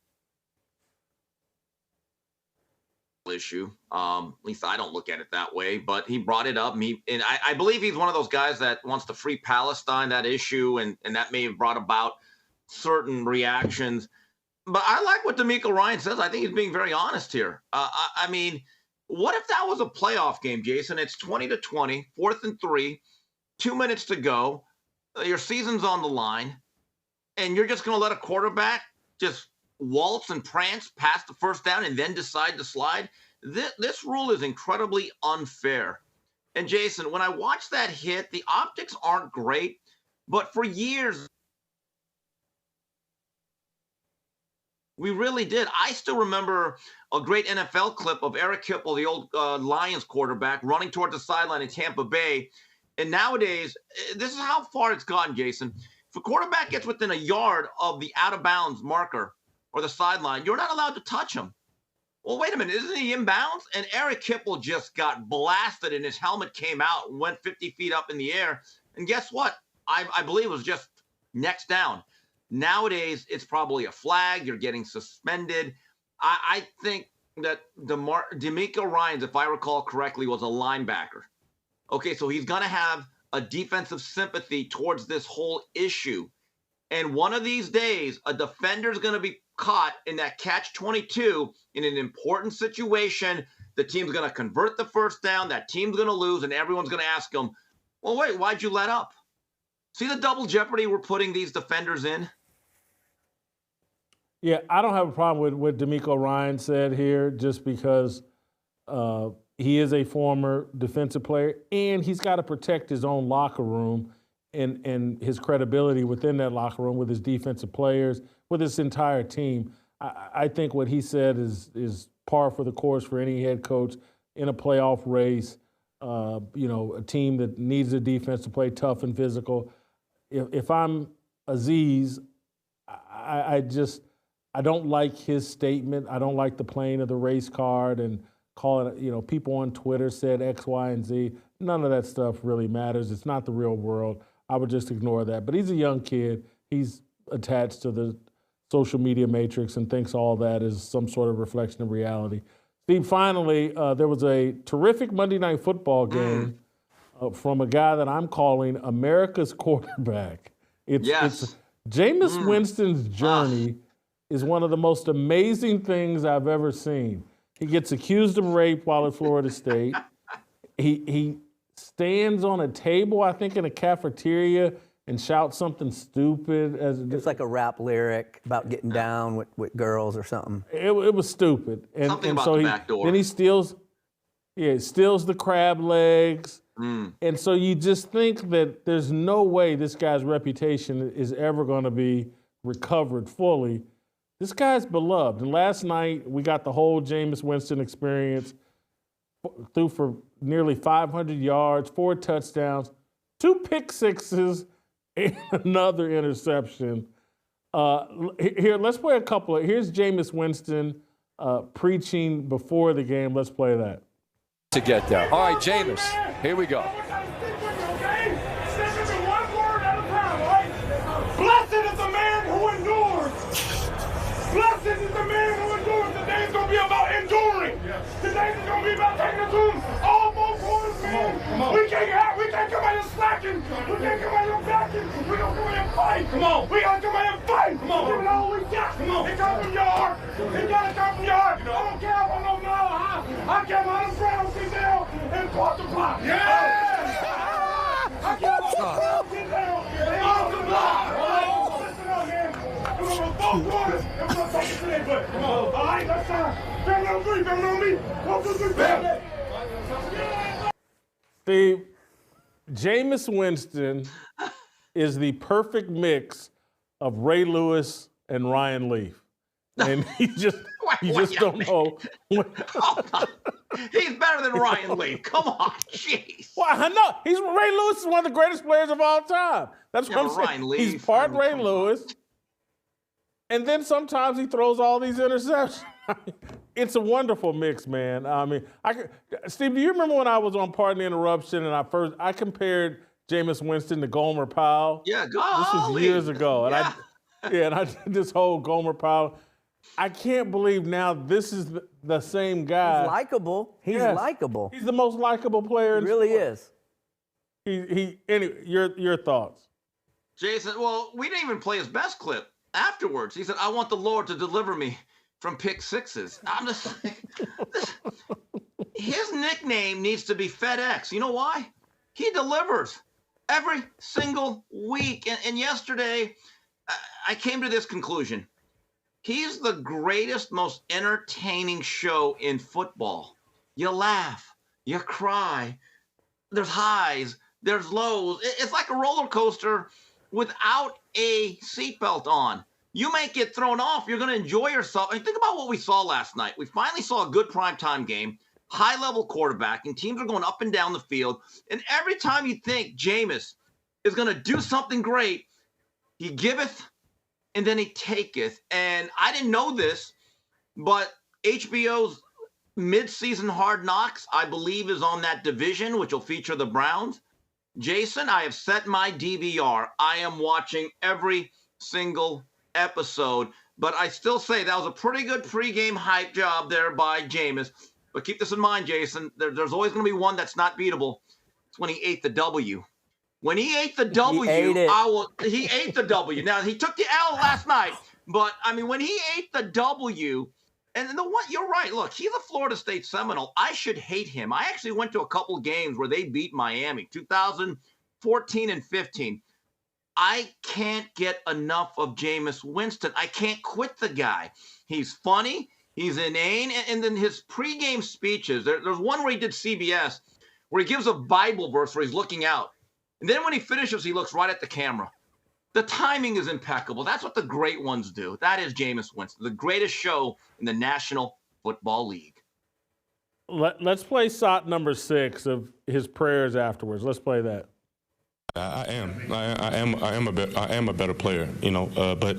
issue. At least I don't look at it that way, but he brought it up. And I believe he's one of those guys that wants to free Palestine, that issue, and that may have brought about certain reactions. But I like what Demeco Ryans says. I think he's being very honest here. I mean, what if that was a playoff game, Jason? It's 20-20, 4th and 3, 2 minutes to go. Your season's on the line, and you're just going to let a quarterback just waltz and prance past the first down and then decide to slide. This rule is incredibly unfair. And Jason, when I watch that hit, the optics aren't great, but for years, we really did. I still remember a great NFL clip of Eric Kipple, the old Lions quarterback, running towards the sideline in Tampa Bay. And nowadays, this is how far it's gotten, Jason. If a quarterback gets within a yard of the out-of-bounds marker or the sideline, you're not allowed to touch him. Well, wait a minute, isn't he inbounds? And Eric Kipple just got blasted and his helmet came out and went 50 feet up in the air. And guess what? I believe it was just next down. Nowadays, it's probably a flag. You're getting suspended. I think that Demeco Ryans, if I recall correctly, was a linebacker. Okay, so he's going to have a defensive sympathy towards this whole issue. And one of these days, a defender's going to be caught in that catch-22 in an important situation. The team's going to convert the first down. That team's going to lose, and everyone's going to ask him, well, wait, why'd you let up? See the double jeopardy we're putting these defenders in? Yeah, I don't have a problem with what Demeco Ryans said here, just because he is a former defensive player, and he's got to protect his own locker room and his credibility within that locker room with his defensive players, with his entire team. I think what he said is par for the course for any head coach in a playoff race. A team that needs a defense to play tough and physical. If I'm Aziz, I don't like his statement. I don't like the playing of the race card and calling it, people on Twitter said X, Y, and Z. None of that stuff really matters. It's not the real world. I would just ignore that. But he's a young kid. He's attached to the social media matrix and thinks all that is some sort of reflection of reality. Steve, finally, there was a terrific Monday Night Football game from a guy that I'm calling America's quarterback. It's Jameis Winston's journey is one of the most amazing things I've ever seen. He gets accused of rape while at Florida State. He stands on a table, I think, in a cafeteria and shouts something stupid. It's like a rap lyric about getting down with girls or something. It was stupid. Something about the back door. Then he steals the crab legs. And so you just think that there's no way this guy's reputation is ever going to be recovered fully. This guy's beloved. And last night, we got the whole Jameis Winston experience. Threw for nearly 500 yards, 4 touchdowns, 2 pick sixes, and another interception. Here, let's play a couple. Here's Jameis Winston preaching before the game. Let's play that. To get there. All right, Jameis, here we go. Blessed is the man who endures. Blessed is the man who endures. Today's going to be about enduring. Today's going to be about taking it to all 4 quarters, man. We can't come out and slacking. We can't come out and backing. We don't come out and fight. Come on. We got to come out and fight. Come on. Give it all we got. Come on. It comes from your heart. It got to come from your heart. I don't care if I don't know how. I came out of Brown, sit down, and multiply. Yeah! I came out of Brown, sit down, and multiply. Listen up, man. Come on, 4 quarters. I'm going to take it today, but come on. All right, let's try. Family on 3, family on me. 1, 2, 3, family. Steve, Jameis Winston is the perfect mix of Ray Lewis and Ryan Leaf. And you just don't know. He's better than Ryan Leaf. Come on, jeez. Well, I know. Ray Lewis is one of the greatest players of all time. That's what I'm saying. Ryan Leaf, he's part Ray Lewis. And then sometimes he throws all these interceptions. It's a wonderful mix, man. I mean, Steve, do you remember when I was on Pardon the Interruption and I compared Jameis Winston to Gomer Powell? Yeah, This was years ago. And I did this whole Gomer Powell. I can't believe now this is the same guy. He's likable. He's likable. He's the most likable player in sport. He really is. Anyway, your thoughts. Jason, well, we didn't even play his best clip afterwards. He said, I want the Lord to deliver me from pick sixes. I'm just like, his nickname needs to be FedEx. You know why? He delivers every single week. And yesterday, I came to this conclusion. He's the greatest, most entertaining show in football. You laugh, you cry, there's highs, there's lows. It's like a roller coaster without a seatbelt on. You may get thrown off. You're going to enjoy yourself. And think about what we saw last night. We finally saw a good primetime game, high-level quarterbacking. Teams are going up and down the field. And every time you think Jameis is going to do something great, he giveth and then he taketh. And I didn't know this, but HBO's mid-season Hard Knocks, I believe, is on that division, which will feature the Browns. Jason, I have set my DVR. I am watching every single episode. But I still say that was a pretty good pregame hype job there by Jameis. But keep this in mind, Jason, there's always going to be one that's not beatable. It's when he ate the W. When he ate the W, he ate the W. Now, he took the L last night, but, I mean, when he ate the W, and you're right. Look, he's a Florida State Seminole. I should hate him. I actually went to a couple games where they beat Miami, 2014 and 15. I can't get enough of Jameis Winston. I can't quit the guy. He's funny. He's inane. And then his pregame speeches, there's one where he did CBS where he gives a Bible verse where he's looking out. And then when he finishes, he looks right at the camera. The timing is impeccable. That's what the great ones do. That is Jameis Winston, the greatest show in the National Football League. Let's play shot number 6 of his prayers afterwards. Let's play that. I am a better player, but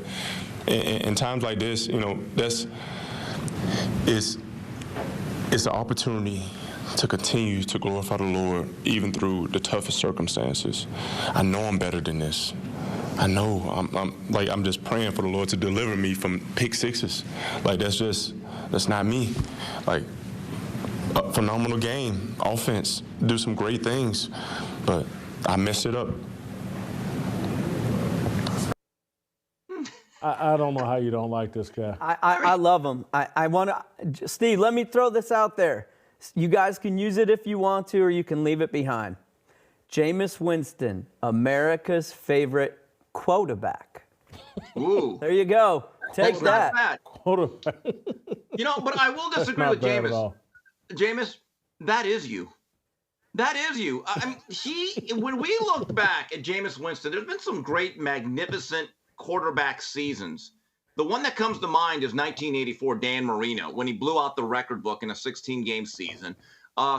in times like this, it's an opportunity to continue to glorify the Lord even through the toughest circumstances. I know I'm better than this. I know I'm just praying for the Lord to deliver me from pick sixes. That's not me. Like, a phenomenal game, offense, do some great things, but I messed it up. I don't know how you don't like this guy. I love him. I want to, Steve, let me throw this out there. You guys can use it if you want to, or you can leave it behind. Jameis Winston, America's favorite quarterback. Ooh. There you go. Take that. Quarterback. But I will disagree with Jameis. Jameis, that is you. That is you. I mean, when we look back at Jameis Winston, there's been some great, magnificent quarterback seasons. The one that comes to mind is 1984, Dan Marino, when he blew out the record book in a 16-game season.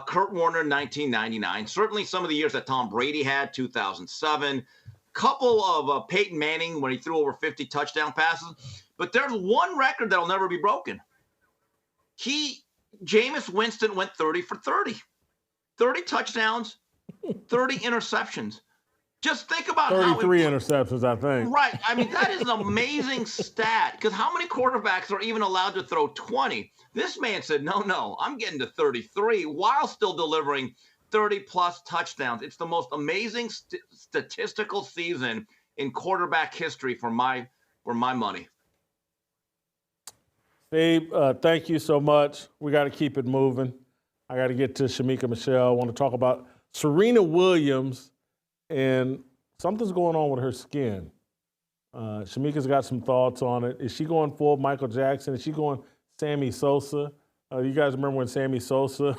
Kurt Warner, 1999. Certainly some of the years that Tom Brady had, 2007. Couple of Peyton Manning when he threw over 50 touchdown passes. But there's one record that'll never be broken. Jameis Winston went 30 for 30. 30 touchdowns, 30 interceptions. Just think about 33 interceptions, I think. Right. I mean, that is an amazing stat because how many quarterbacks are even allowed to throw 20? This man said, no, I'm getting to 33 while still delivering 30-plus touchdowns. It's the most amazing statistical season in quarterback history for my money. Steve, thank you so much. We got to keep it moving. I got to get to Shemeka Michelle. I want to talk about Serena Williams, and something's going on with her skin. Shemeka's got some thoughts on it. Is she going full Michael Jackson? Is she going Sammy Sosa? You guys remember when Sammy Sosa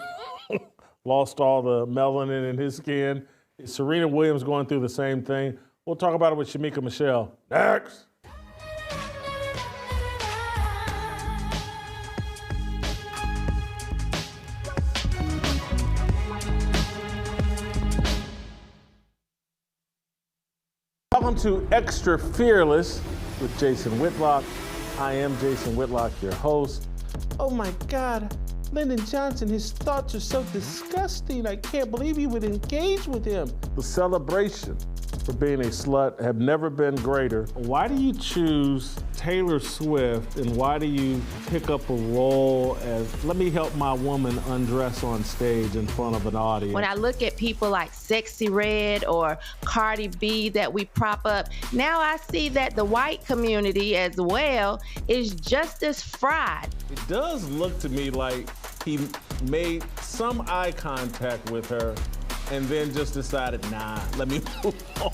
lost all the melanin in his skin? Is Serena Williams going through the same thing? We'll talk about it with Shemeka Michelle. Next. Welcome to Extra Fearless with Jason Whitlock. I am Jason Whitlock, your host. Oh my God, Lyndon Johnson, his thoughts are so disgusting. I can't believe you would engage with him. The celebration for being a slut have never been greater. Why do you choose Taylor Swift, and why do you pick up a role as, let me help my woman undress on stage in front of an audience? When I look at people like Sexy Red or Cardi B that we prop up, now I see that the white community as well is just as fried. It does look to me like he made some eye contact with her and then just decided, nah, let me move on.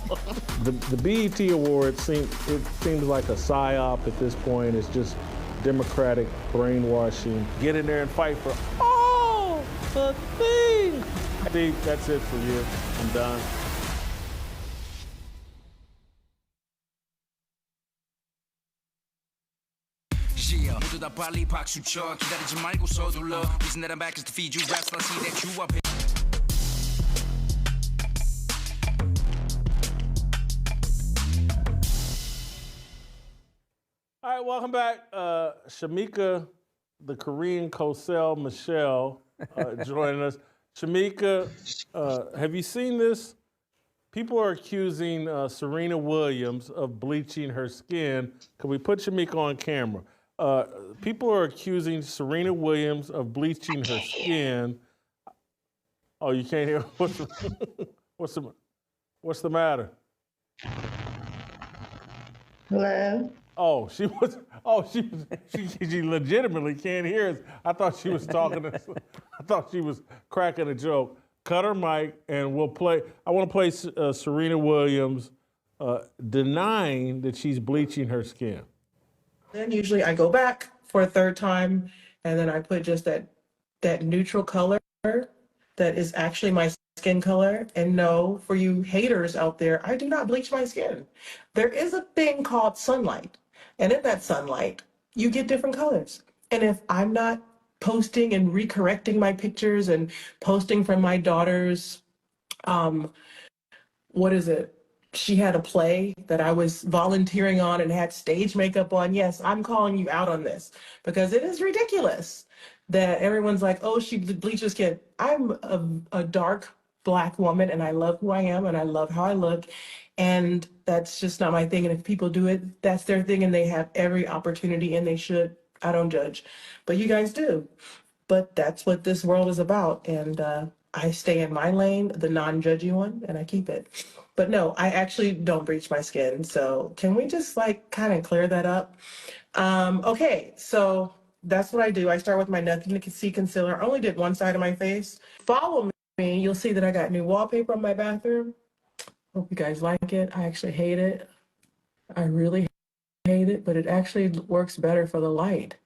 The BET Awards seems like a psyop at this point. It's just Democratic brainwashing. Get in there and fight for all the things. Steve, that's it for you. I'm done. 모두 다 빨리 박수 쳐 기다리지 말고 서둘러 Reason that I'm back is to feed you raps I see that you up here. All right, welcome back. Shemeka, the Korean Cosell Michelle, joining us. Shemeka, have you seen this people are accusing Serena Williams of bleaching her skin. Can we put Shemeka on camera? People are accusing Serena Williams of bleaching her skin. Oh, you can't hear? What's the matter? Hello? Oh, she legitimately can't hear us. I thought she was talking. I thought she was cracking a joke. Cut her mic, and we'll play. I want to play Serena Williams denying that she's bleaching her skin. Then usually I go back for a third time, and then I put just that neutral color that is actually my skin color. And no, for you haters out there, I do not bleach my skin. There is a thing called sunlight, and in that sunlight, you get different colors. And if I'm not posting and recorrecting my pictures and posting from my daughter's, she had a play that I was volunteering on and had stage makeup on. Yes, I'm calling you out on this because it is ridiculous that everyone's like, oh, she bleaches skin. I'm a dark Black woman and I love who I am and I love how I look. And that's just not my thing. And if people do it, that's their thing and they have every opportunity and they should. I don't judge, but you guys do. But that's what this world is about. And I stay in my lane, the non-judgy one, and I keep it. But no, I actually don't bleach my skin. So can we just kind of clear that up? Okay, so that's what I do. I start with my Nothing to See concealer. I only did one side of my face. Follow me, you'll see that I got new wallpaper on my bathroom. Hope you guys like it. I actually hate it. I really hate it, but it actually works better for the light.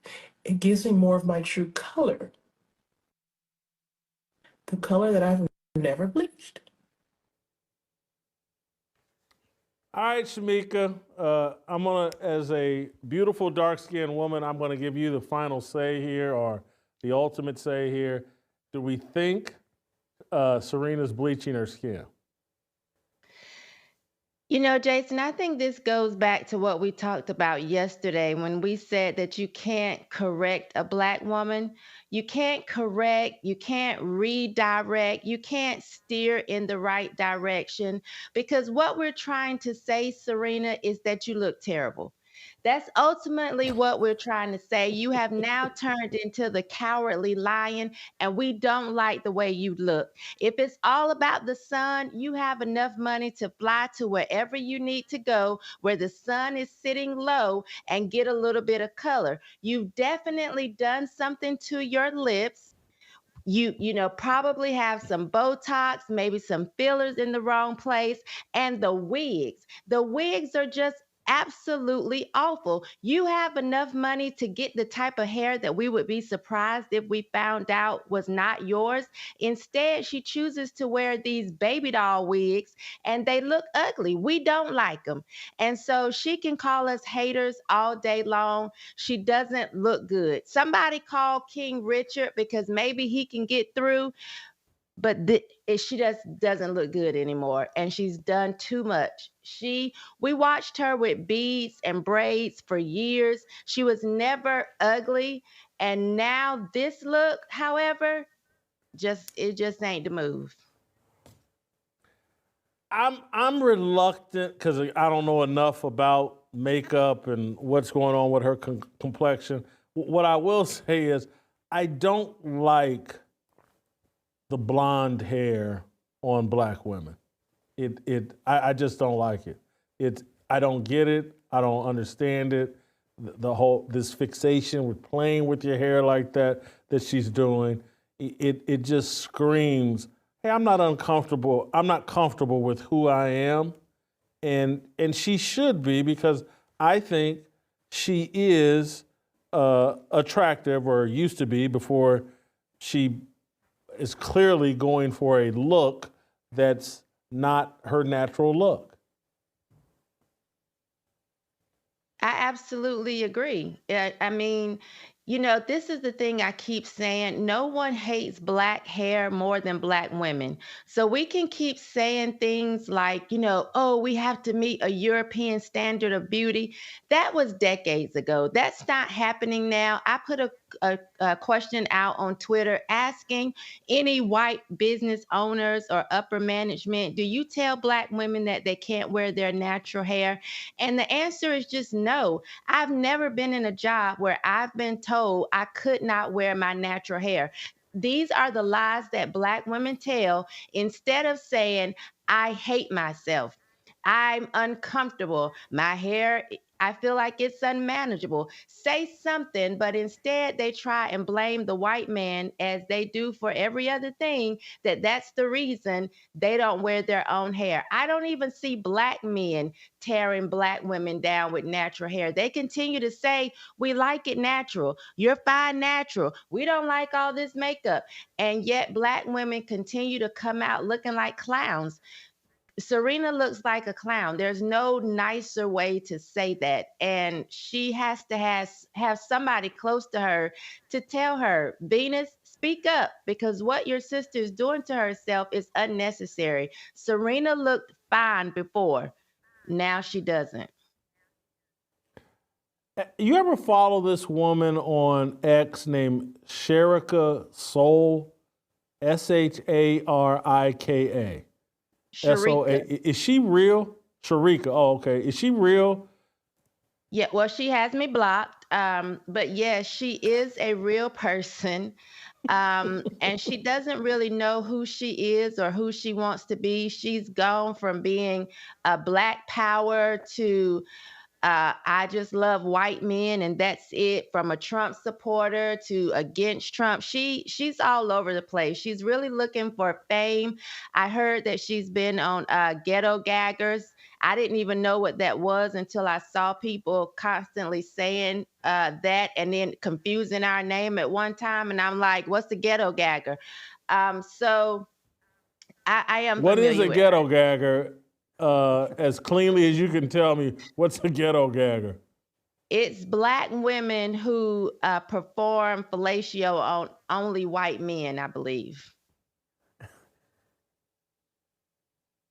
It gives me more of my true color. The color that I've never bleached. All right, Shemeka, I'm gonna, as a beautiful dark-skinned woman, I'm gonna give you the final say here, or the ultimate say here. Do we think Serena's bleaching her skin? You know, Jason, I think this goes back to what we talked about yesterday when we said that you can't correct a Black woman. You can't correct, you can't redirect, you can't steer in the right direction because what we're trying to say, Serena, is that you look terrible. That's ultimately what we're trying to say. You have now turned into the cowardly lion, and we don't like the way you look. If it's all about the sun, you have enough money to fly to wherever you need to go, where the sun is sitting low, and get a little bit of color. You've definitely done something to your lips. You know, probably have some Botox, maybe some fillers in the wrong place, and the wigs. The wigs are just absolutely awful. You have enough money to get the type of hair that we would be surprised if we found out was not yours. Instead, she chooses to wear these baby doll wigs and they look ugly. We don't like them. And so she can call us haters all day long. She doesn't look good. Somebody call King Richard because maybe he can get through. But she just doesn't look good anymore, and she's done too much. We watched her with beads and braids for years. She was never ugly, and now this look, however, it just ain't the move. I'm reluctant because I don't know enough about makeup and what's going on with her complexion. What I will say is I don't like the blonde hair on Black women. I just don't like it. I don't get it. I don't understand it. This fixation with playing with your hair like that she's doing, it just screams, hey, I'm not uncomfortable. I'm not comfortable with who I am. And she should be, because I think she is attractive, or used to be before she is clearly going for a look that's not her natural look. I absolutely agree. I mean, you know, this is the thing I keep saying. No one hates Black hair more than Black women. So we can keep saying things like, you know, oh, we have to meet a European standard of beauty. That was decades ago. That's not happening now. I put a a question out on Twitter asking any white business owners or upper management, do you tell Black women that they can't wear their natural hair? And the answer is just no. I've never been in a job where I've been told I could not wear my natural hair. These are the lies that Black women tell instead of saying, I hate myself. I'm uncomfortable. My hair, I feel like it's unmanageable. Say something, but instead they try and blame the white man, as they do for every other thing, that's the reason they don't wear their own hair. I don't even see Black men tearing Black women down with natural hair. They continue to say, we like it natural. You're fine natural. We don't like all this makeup. And yet Black women continue to come out looking like clowns. Serena looks like a clown. There's no nicer way to say that. And she has to have somebody close to her to tell her, Venus, speak up, because what your sister is doing to herself is unnecessary. Serena looked fine before. Now she doesn't. You ever follow this woman on X named Shemeka Soul? Sharika. Sharika. Is she real? Sharika. Oh, okay. Is she real? Yeah, well, she has me blocked. But yes, she is a real person. And she doesn't really know who she is or who she wants to be. She's gone from being a Black power to I just love white men and that's it, from a Trump supporter to against Trump. She's all over the place. She's really looking for fame. I heard that she's been on Ghetto Gaggers. I didn't even know what that was until I saw people constantly saying that and then confusing our name at one time. And I'm like, what's the Ghetto Gagger? So I am What is familiar a with Ghetto her. Gagger? As cleanly as you can tell me, what's a Ghetto Gagger? It's Black women who perform fellatio on only white men, I believe.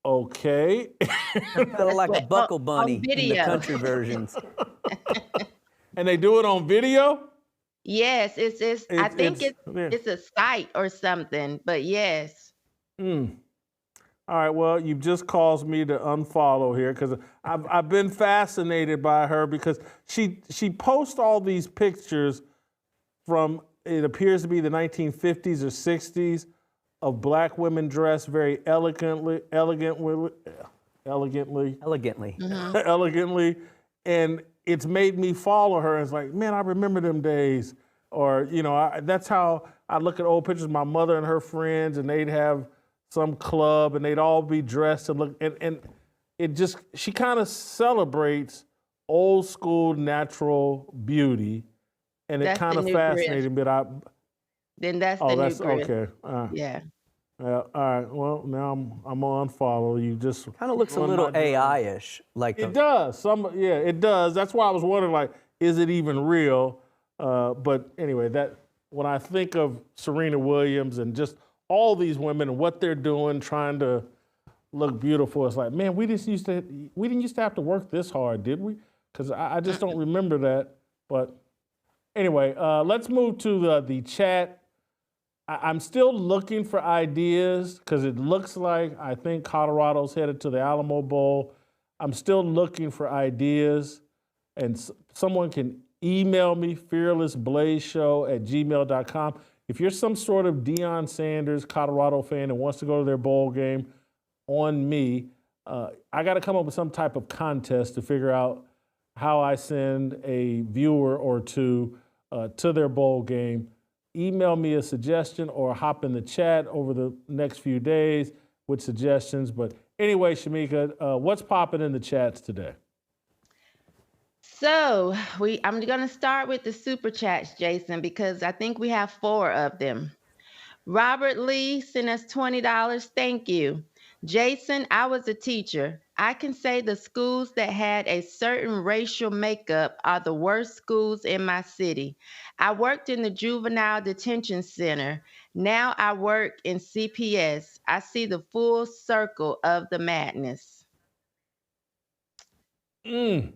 Okay. Kind of like a buckle bunny in the video. country versions. And they do it on video? Yes, I think it's a site or something, but yes. All right, well, you've just caused me to unfollow here because I've been fascinated by her because she posts all these pictures from, it appears to be the 1950s or 60s, of Black women dressed very elegantly, Elegantly. and it's made me follow her. It's like, man, I remember them days. Or, that's how I look at old pictures of my mother and her friends, and they'd have some club and they'd all be dressed and look, and it just, she kind of celebrates old school natural beauty, and it kind of fascinated me. Then that's the new grid. Okay. Yeah. All right. Well, now I'm on follow. You just Kind of looks a little AI-ish. Like it does. It does. That's why I was wondering, like, is it even real? But anyway, when I think of Serena Williams and just all these women and what they're doing, trying to look beautiful, it's like, man, we didn't used to have to work this hard, did we? Because I just don't remember that. But anyway, let's move to the chat. I'm still looking for ideas because it looks like I think Colorado's headed to the Alamo Bowl. I'm still looking for ideas, and someone can email me, fearlessblazeshow@gmail.com. If you're some sort of Deion Sanders Colorado fan and wants to go to their bowl game, on me, I got to come up with some type of contest to figure out how I send a viewer or two to their bowl game. Email me a suggestion or hop in the chat over the next few days with suggestions. But anyway, Shemeka, what's popping in the chats today? So I'm going to start with the super chats, Jason, because I think we have 4 of them. Robert Lee sent us $20. Thank you. Jason, I was a teacher. I can say the schools that had a certain racial makeup are the worst schools in my city. I worked in the juvenile detention center. Now I work in CPS. I see the full circle of the madness. I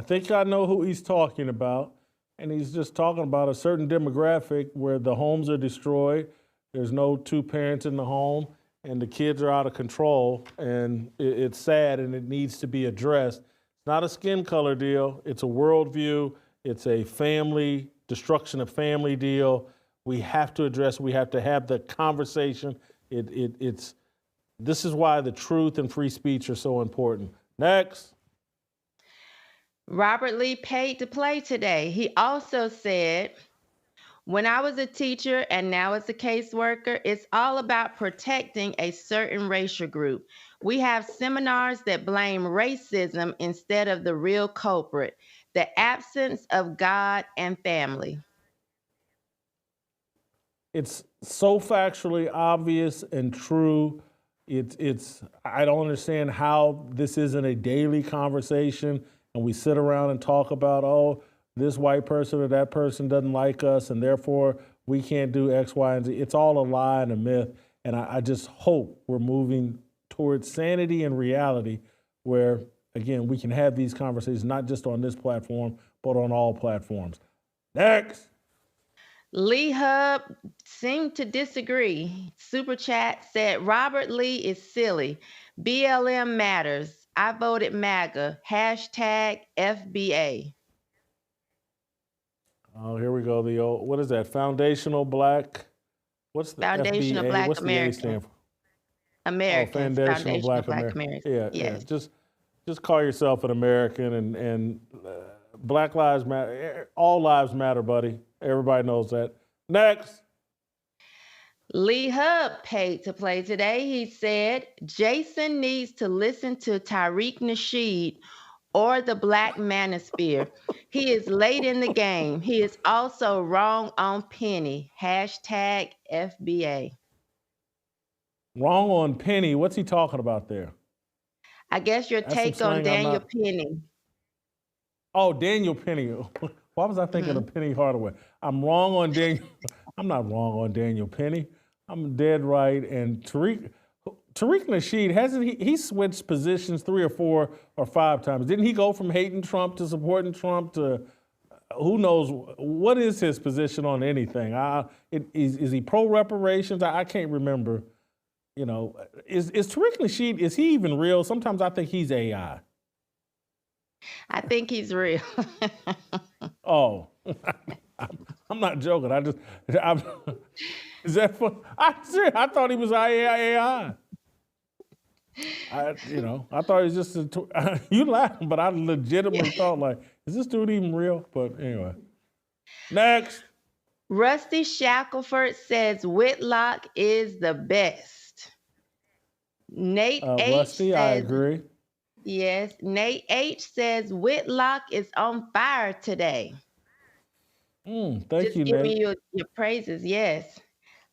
think I know who he's talking about. and he's just talking about a certain demographic where the homes are destroyed, there's no two parents in the home, and the kids are out of control, and it's sad and it needs to be addressed. It's not a skin color deal, it's a worldview, it's a family, destruction of family deal. We have to address, we have to have the conversation. This is why the truth and free speech are so important. Next. Robert Lee paid to play today. He also said, when I was a teacher and now as a caseworker, it's all about protecting a certain racial group. We have seminars that blame racism instead of the real culprit, the absence of God and family. It's so factually obvious and true. I don't understand how this isn't a daily conversation and we sit around and talk about, oh, this white person or that person doesn't like us and therefore we can't do X, Y, and Z. It's all a lie and a myth. And I just hope we're moving towards sanity and reality where, again, we can have these conversations, not just on this platform, but on all platforms. Next. Lee Hub seemed to disagree. Super Chat said, Robert Lee is silly. BLM matters. I voted MAGA. Hashtag FBA. Oh, here we go. The old, what is that? Foundational Black. What's the Foundational FBA? Black What's American. the A stand for? Americans. Oh, Foundational Black American. American. Yeah, Yes. yeah. Just call yourself an American and Black Lives Matter. All lives matter, buddy. Everybody knows that. Next. Lee Hub paid to play today. He said, Jason needs to listen to Tariq Nasheed or the Black Manosphere. He is late in the game. He is also wrong on Penny. Hashtag FBA. Wrong on Penny. What's he talking about there? I guess your That's take some on slang I'm Daniel not- Penny. Oh, Daniel Penny. Why was I thinking of Penny Hardaway? I'm wrong on Daniel. I'm not wrong on Daniel Penny. I'm dead right. And Tariq Nasheed, hasn't he switched positions 3 or 4 or 5 times? Didn't he go from hating Trump to supporting Trump to who knows? What is his position on anything? Is he pro reparations? I can't remember. You know, is Tariq Nasheed, is he even real? Sometimes I think he's AI. I think he's real. Oh, I'm not joking. Is that fun? I thought he was AI. I thought he was just you laughing, but I legitimately thought like, is this dude even real? But anyway, next. Rusty Shackelford says Whitlock is the best. Nate H Rusty, says, I agree. Yes, Nate H says Whitlock is on fire today. Thank Just you, giving Nate. you your praises, yes.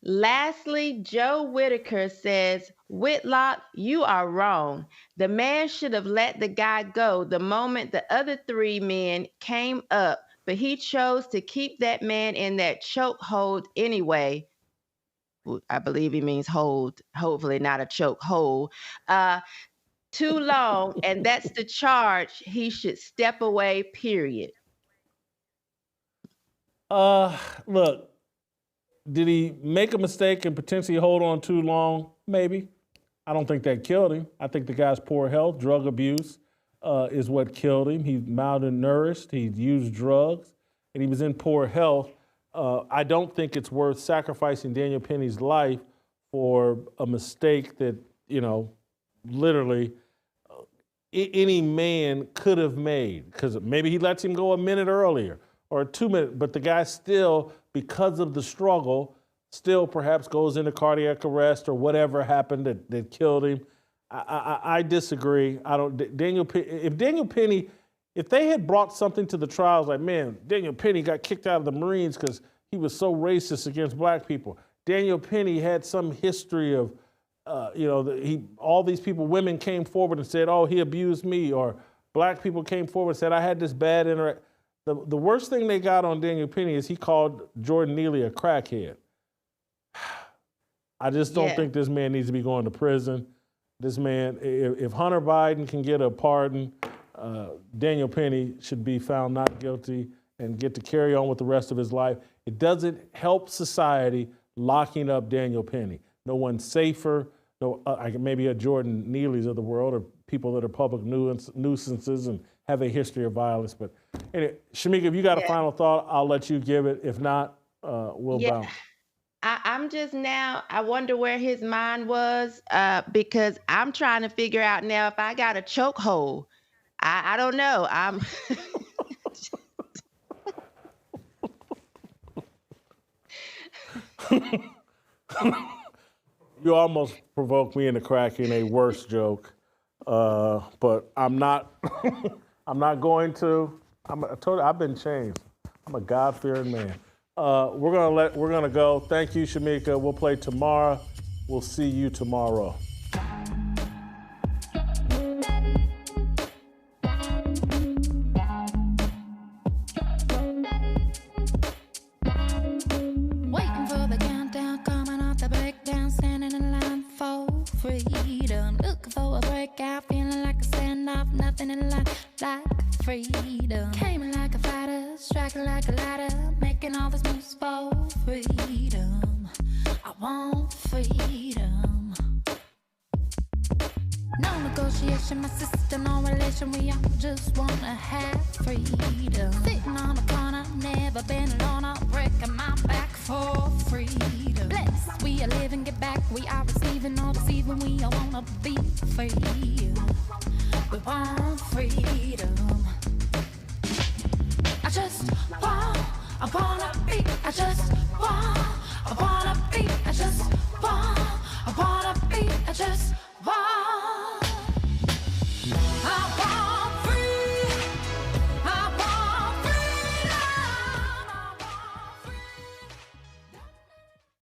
Lastly, Joe Whitaker says, Whitlock, you are wrong. The man should have let the guy go the moment the other 3 men came up, but he chose to keep that man in that chokehold anyway. I believe he means hold, hopefully not a choke hold. Too long, and that's the charge. He should step away, period. Look, did he make a mistake and potentially hold on too long? Maybe. I don't think that killed him. I think the guy's poor health, drug abuse is what killed him. He's malnourished, he's used drugs, and he was in poor health. I don't think it's worth sacrificing Daniel Penny's life for a mistake that, literally any man could have made, because maybe he lets him go a minute earlier or 2 minutes, but the guy still, because of the struggle, still perhaps goes into cardiac arrest or whatever happened that killed him. I disagree. If Daniel Penny, if they had brought something to the trials like, man, Daniel Penny got kicked out of the Marines because he was so racist against black people. Daniel Penny had some history of, all these people, women came forward and said, oh, he abused me, or black people came forward and said, I had this bad interaction. The worst thing they got on Daniel Penny is he called Jordan Neely a crackhead. I just don't think this man needs to be going to prison. This man, if Hunter Biden can get a pardon, Daniel Penny should be found not guilty and get to carry on with the rest of his life. It doesn't help society locking up Daniel Penny. No one's safer. No, maybe a Jordan Neely's of the world, or people that are public nuisances and have a history of violence. But anyway, Shemeka, if you got a final thought, I'll let you give it. If not, we'll bounce. I'm just now, I wonder where his mind was, because I'm trying to figure out now if I got a chokehold. I don't know. You almost provoked me into cracking a worse joke, but I'm not. I'm not going to. I told you I've been changed. I'm a God-fearing man. We're gonna go. Thank you, Shemeka. We'll play tomorrow. We'll see you tomorrow. Waiting for the countdown, coming off the breakdown, standing in line for freedom. Looking for a breakout, feeling like a standoff, nothing in life like freedom. Came in like a fighter, striking like a ladder, making all these moves for freedom. I want freedom. No negotiation, my sister, no relation. We all just wanna have freedom. Sitting on a corner, never been alone. I'm breaking my back for freedom. Blessed, we are living, get back. We are receiving, all deceiving. We all wanna be free. We want